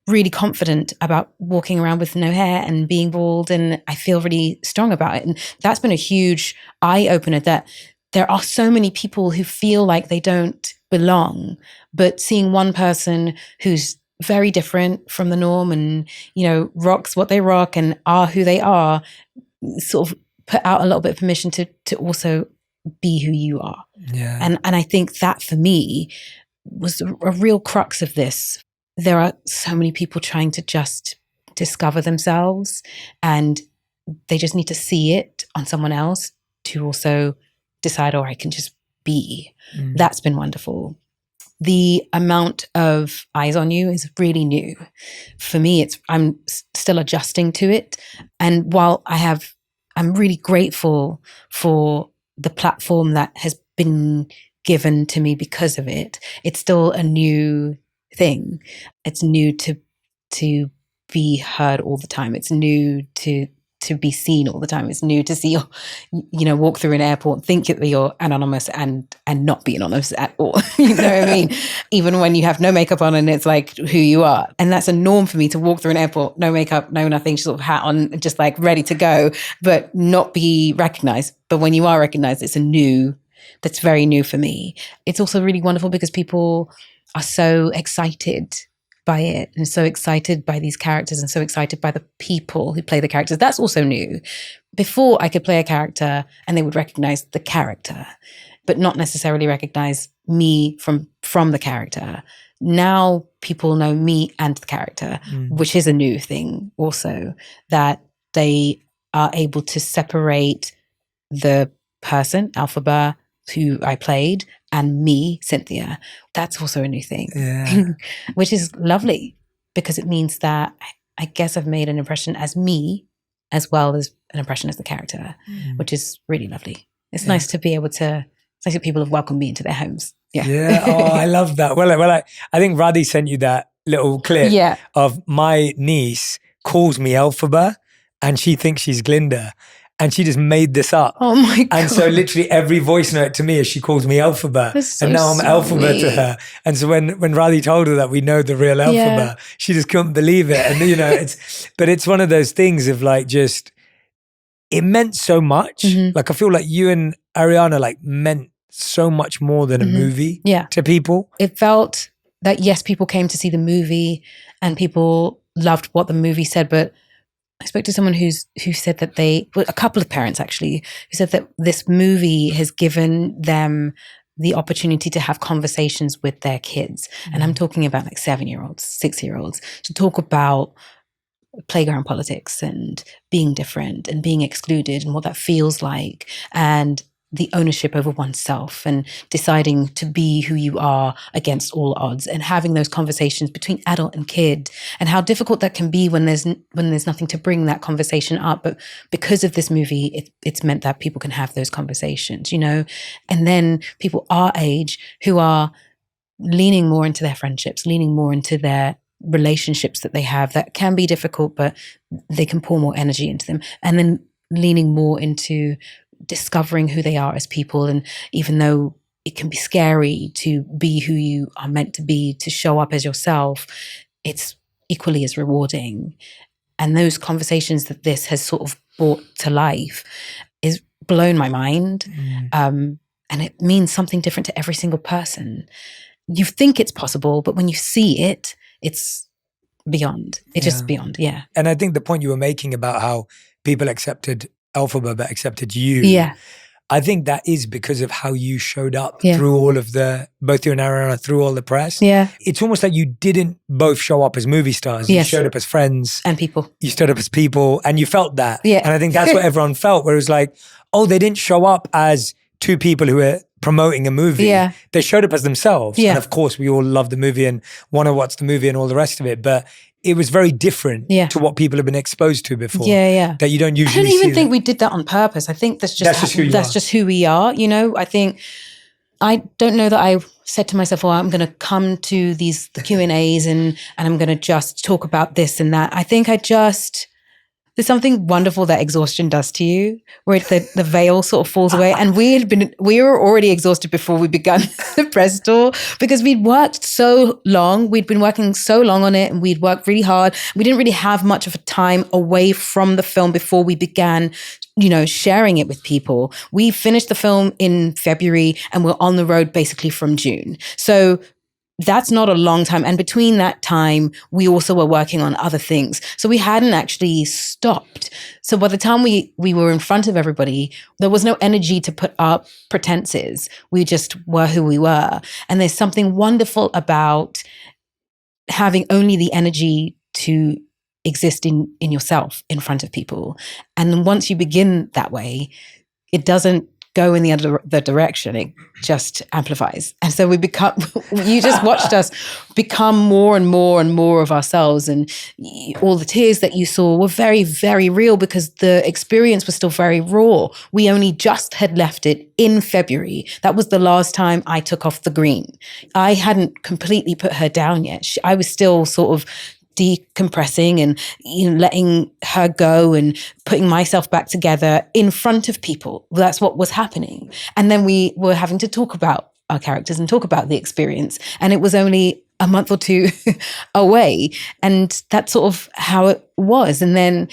really confident about walking around with no hair and being bald, and I feel really strong about it. And that's been a huge eye-opener, that there are so many people who feel like they don't belong, but seeing one person who's very different from the norm and, you know, rocks what they rock and are who they are, sort of put out a little bit of permission to also be who you are. Yeah. And I think that for me was a real crux of this. There are so many people trying to just discover themselves, and they just need to see it on someone else to also decide, oh, I can just be. That's been wonderful. The amount of eyes on you is really new. For me, I'm still adjusting to it. And while I'm really grateful for the platform that has been given to me because of it, it's still a new thing. It's new to be heard all the time. It's new to be seen all the time. It's new to see walk through an airport, think that you're anonymous and not be anonymous at all. You know what I mean? Even when you have no makeup on and it's like who you are. And that's a norm for me, to walk through an airport, no makeup, no nothing, sort of hat on, just like ready to go, but not be recognized. But when you are recognized, that's very new for me. It's also really wonderful because people are so excited by it and so excited by these characters and so excited by the people who play the characters. That's also new. Before, I could play a character and they would recognize the character, but not necessarily recognize me from the character. Now people know me and the character, which is a new thing also, that they are able to separate the person, Alphaba, who I played, and me, Cynthia. That's also a new thing, which is lovely, because it means that I guess I've made an impression as me as well as an impression as the character, which is really lovely. It's nice to be able to, it's nice that people have welcomed me into their homes. Yeah. Oh, I love that. Well, I think Radhi sent you that little clip of my niece calls me Alphaba and she thinks she's Glinda. And she just made this up. Oh my God. And so literally every voice note to me is she calls me Alphaba. So and now I'm Alphaba to her. And so when Radhi told her that we know the real Alphaba, she just couldn't believe it. And you know, it's one of those things of like, just, it meant so much. Like I feel like you and Ariana like meant so much more than a movie to people. It felt that, yes, people came to see the movie and people loved what the movie said, but I spoke to someone who said that a couple of parents actually, who said that this movie has given them the opportunity to have conversations with their kids. And I'm talking about like 7-year-olds, 6-year-olds, to talk about playground politics and being different and being excluded and what that feels like, and the ownership over oneself and deciding to be who you are against all odds, and having those conversations between adult and kid, and how difficult that can be when there's nothing to bring that conversation up. But because of this movie, it's meant that people can have those conversations, you know. And then people our age who are leaning more into their friendships, leaning more into their relationships that they have that can be difficult, but they can pour more energy into them, and then leaning more into discovering who they are as people. And even though it can be scary to be who you are meant to be, to show up as yourself, it's equally as rewarding. And those conversations that this has sort of brought to life is blown my mind. And it means something different to every single person. You think it's possible, but when you see it, it's beyond. It's just beyond, And I think the point you were making about how people accepted Alphaba but accepted you. I think that is because of how you showed up through all of both you and Ariana, through all the press. It's almost like you didn't both show up as movie stars. You showed up as friends. And people. You showed up as people and you felt that. And I think that's what everyone felt, where it was like, oh, they didn't show up as two people who were promoting a movie. They showed up as themselves. And of course, we all love the movie and want to watch the movie and all the rest of it. But it was very different to what people have been exposed to before. That you don't usually see. I don't even think we did that on purpose. I think that's just who we are. You know, I don't know that I said to myself, I'm going to come to the Q&As and I'm going to just talk about this and that. I think there's there's something wonderful that exhaustion does to you, where the veil sort of falls away. And we were already exhausted before we began the press tour, because we'd worked so long. We'd been working so long on it, and we'd worked really hard. We didn't really have much of a time away from the film before we began, sharing it with people. We finished the film in February and we're on the road basically from June. So that's not a long time. And between that time, we also were working on other things. So we hadn't actually stopped. So by the time we were in front of everybody, there was no energy to put up pretenses. We just were who we were. And there's something wonderful about having only the energy to exist in yourself in front of people. And then once you begin that way, it doesn't go in the other direction. It just amplifies. And so you just watched us become more and more and more of ourselves. And all the tears that you saw were very, very real, because the experience was still very raw. We only just had left it in February. That was the last time I took off the green. I hadn't completely put her down yet. I was still sort of decompressing and letting her go and putting myself back together in front of people. That's what was happening. And then we were having to talk about our characters and talk about the experience. And it was only a month or two away. And that's sort of how it was. And then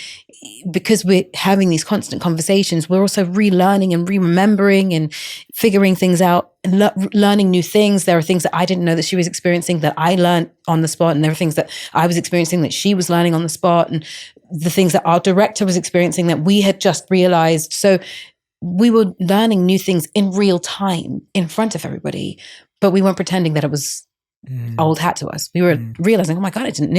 because we're having these constant conversations, we're also relearning and remembering and figuring things out and learning new things. There are things that I didn't know that she was experiencing that I learned on the spot. And there are things that I was experiencing that she was learning on the spot. And the things that our director was experiencing that we had just realized. So we were learning new things in real time in front of everybody, but we weren't pretending that it was old hat to us. We were realizing, oh my God, I didn't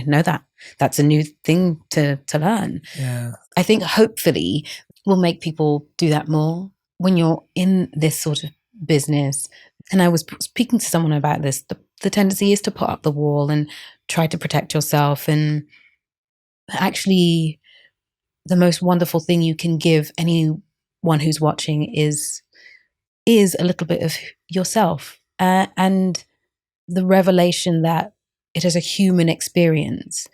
know that. That's a new thing to learn. Yeah. I think hopefully we'll make people do that more when you're in this sort of business. And I was speaking to someone about this. The tendency is to put up the wall and try to protect yourself. And actually, the most wonderful thing you can give anyone who's watching is a little bit of yourself, and the revelation that it is a human experience.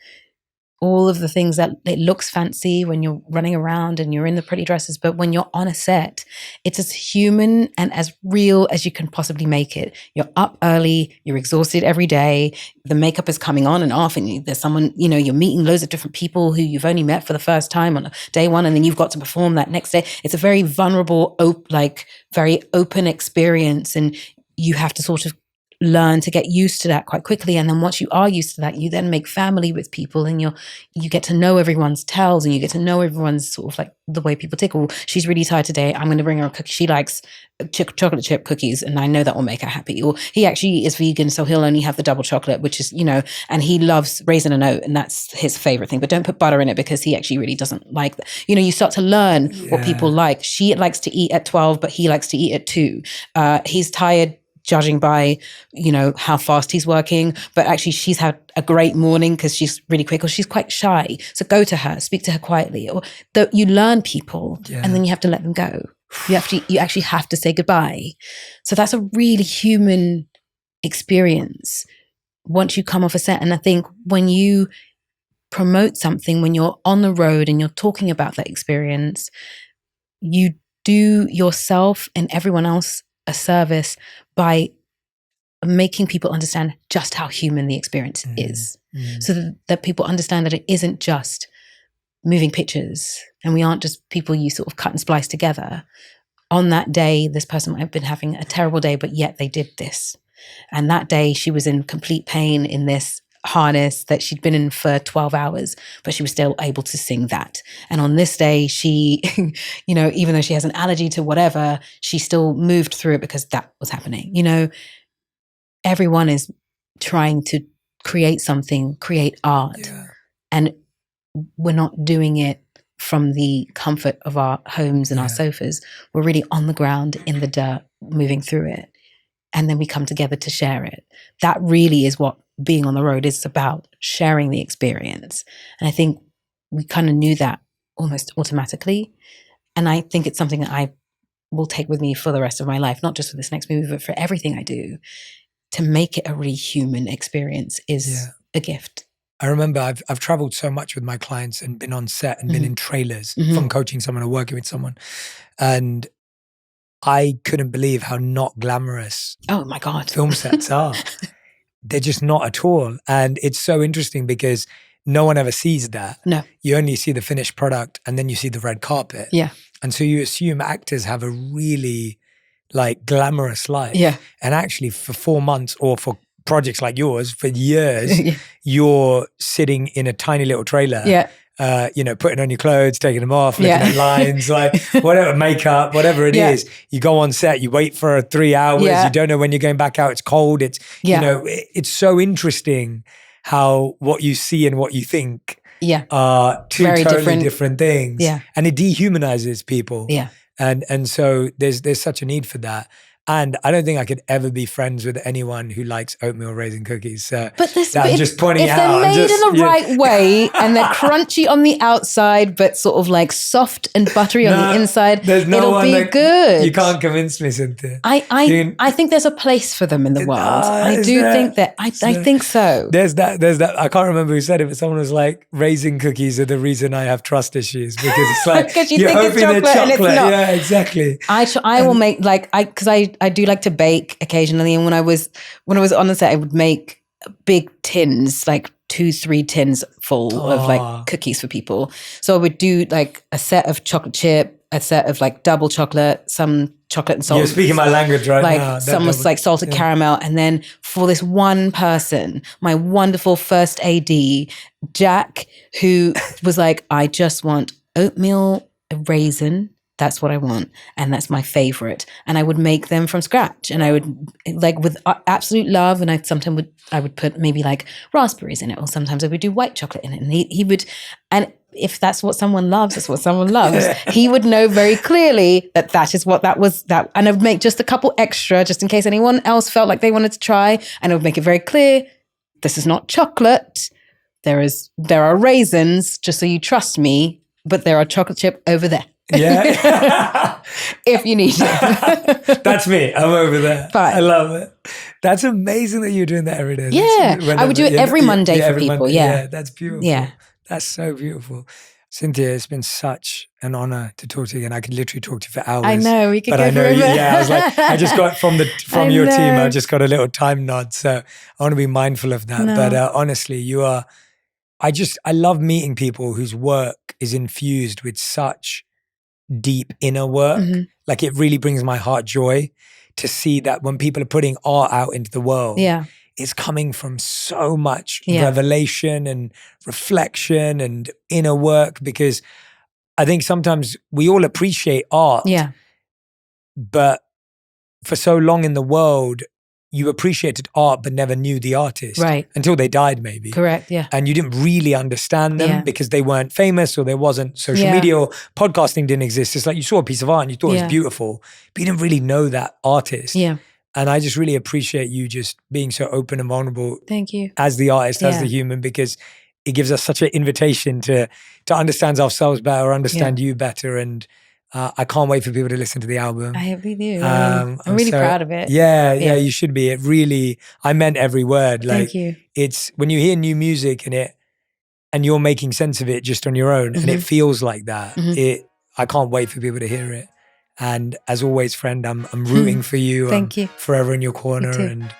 All of the things that it looks fancy when you're running around and you're in the pretty dresses, but when you're on a set, it's as human and as real as you can possibly make it. You're up early, you're exhausted every day, the makeup is coming on and off, and there's someone, you're meeting loads of different people who you've only met for the first time on day one, and then you've got to perform that next day. It's a very vulnerable, very open experience, and you have to sort of learn to get used to that quite quickly. And then once you are used to that, you then make family with people, and you get to know everyone's tells, and you get to know everyone's sort of like the way people tick. Oh, she's really tired today, I'm going to bring her a cookie. She likes chocolate chip cookies, and I know that will make her happy. Or he actually is vegan, so he'll only have the double chocolate, which is, and he loves raisin and oat, and that's his favorite thing, but don't put butter in it because he actually really doesn't like that. You start to learn what people like. She likes to eat at 12, but he likes to eat at 2. He's tired judging by, how fast he's working, but actually she's had a great morning because she's really quick, or she's quite shy. So go to her, speak to her quietly, or you learn people, and then you have to let them go. You actually have to say goodbye. So that's a really human experience once you come off a set. And I think when you promote something, when you're on the road and you're talking about that experience, you do yourself and everyone else a service by making people understand just how human the experience is. So that people understand that it isn't just moving pictures, and we aren't just people you sort of cut and splice together. On that day, this person might have been having a terrible day, but yet they did this. And that day she was in complete pain in this harness that she'd been in for 12 hours, but she was still able to sing that. And on this day, she, even though she has an allergy to whatever, she still moved through it because that was happening. Everyone is trying to create something, create art. And we're not doing it from the comfort of our homes and our sofas. We're really on the ground in the dirt, moving through it. And then we come together to share it. That really is what being on the road is about, sharing the experience. And I think we kind of knew that almost automatically. And I think it's something that I will take with me for the rest of my life, not just for this next movie, but for everything I do. To make it a really human experience is a gift. I remember I've traveled so much with my clients and been on set and been in trailers from coaching someone or working with someone. And I couldn't believe how not glamorous Oh my God. film sets are. They're just not at all. And it's so interesting because no one ever sees that. No. You only see the finished product and then you see the red carpet. Yeah. And so you assume actors have a really like glamorous life. Yeah. And actually for 4 months or for projects like yours, for years, you're sitting in a tiny little trailer. Yeah. Putting on your clothes, taking them off, looking at lines, like whatever, makeup, whatever it is. You go on set, you wait for 3 hours, you don't know when you're going back out, it's cold. It's, it's so interesting how what you see and what you think are two very totally different things. Yeah. And it dehumanizes people. Yeah. And so there's such a need for that. And I don't think I could ever be friends with anyone who likes oatmeal raisin cookies. So I'm just pointing out. If they're made in the right way and they're crunchy on the outside, but sort of like soft and buttery on the inside, it'll be good. You can't convince me, Cynthia. I think there's a place for them in the world. I think that. I think so. There's that. I can't remember who said it, but someone was like, raisin cookies are the reason I have trust issues because it's like because you you're think hoping it's chocolate they're and it's chocolate. not. Yeah, exactly. I will make because I do like to bake occasionally, and when I was on the set, I would make big tins, like 2-3 tins full of like cookies for people. So I would do like a set of chocolate chip, a set of like double chocolate, some chocolate and salt. You're speaking my language right now. Like some was like salted caramel, and then for this one person, my wonderful first AD, Jack, who was like, I just want oatmeal raisin. That's what I want. And that's my favorite. And I would make them from scratch. And I would like with absolute love. And I would put maybe like raspberries in it. Or sometimes I would do white chocolate in it. And he would, and if that's what someone loves, that's what someone loves. He would know very clearly that is what that was. And I would make just a couple extra just in case anyone else felt like they wanted to try. And I would make it very clear, this is not chocolate. There are raisins, just so you trust me, but there are chocolate chip over there. Yeah. If you need it. That's me. I'm over there. Fine. I love it. That's amazing that you're doing that every day. Yeah. I would do it every Monday for people. Monday. Yeah. That's beautiful. Yeah. That's so beautiful. Cynthia, it's been such an honor to talk to you again. I could literally talk to you for hours. I know. We could but go I know, forever. I was like, I just got from your team, I just got a little time nod. So I want to be mindful of that. No. But honestly, you are, I love meeting people whose work is infused with such deep inner work. Mm-hmm. Like it really brings my heart joy to see that when people are putting art out into the world, it's coming from so much revelation and reflection and inner work, because I think sometimes we all appreciate art, but for so long in the world, you appreciated art but never knew the artist. Right. Until they died, maybe. Correct, yeah. And you didn't really understand them because they weren't famous or there wasn't social media or podcasting didn't exist. It's like you saw a piece of art and you thought it was beautiful, but you didn't really know that artist. Yeah. And I just really appreciate you just being so open and vulnerable. Thank you. As the artist, as the human, because it gives us such an invitation to understand ourselves better, understand you better. And I can't wait for people to listen to the album. I hope you do. I'm really proud of it. Yeah, you should be. It really, I meant every word. Like, thank you. It's when you hear new music and you're making sense of it just on your own, and it feels like that. I can't wait for people to hear it. And as always, friend, I'm rooting for you. Thank you. Forever in your corner, and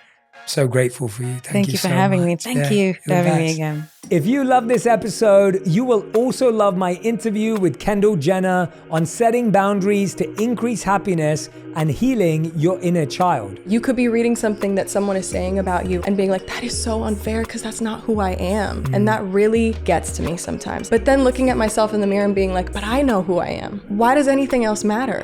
so grateful for you. Thank you for so having much. me. Thank you for having me again. If you love this episode, you will also love my interview with Kendall Jenner on setting boundaries to increase happiness and healing your inner child. You could be reading something that someone is saying about you and being like, that is so unfair because that's not who I am. And that really gets to me sometimes. But then looking at myself in the mirror and being like, but I know who I am. Why does anything else matter?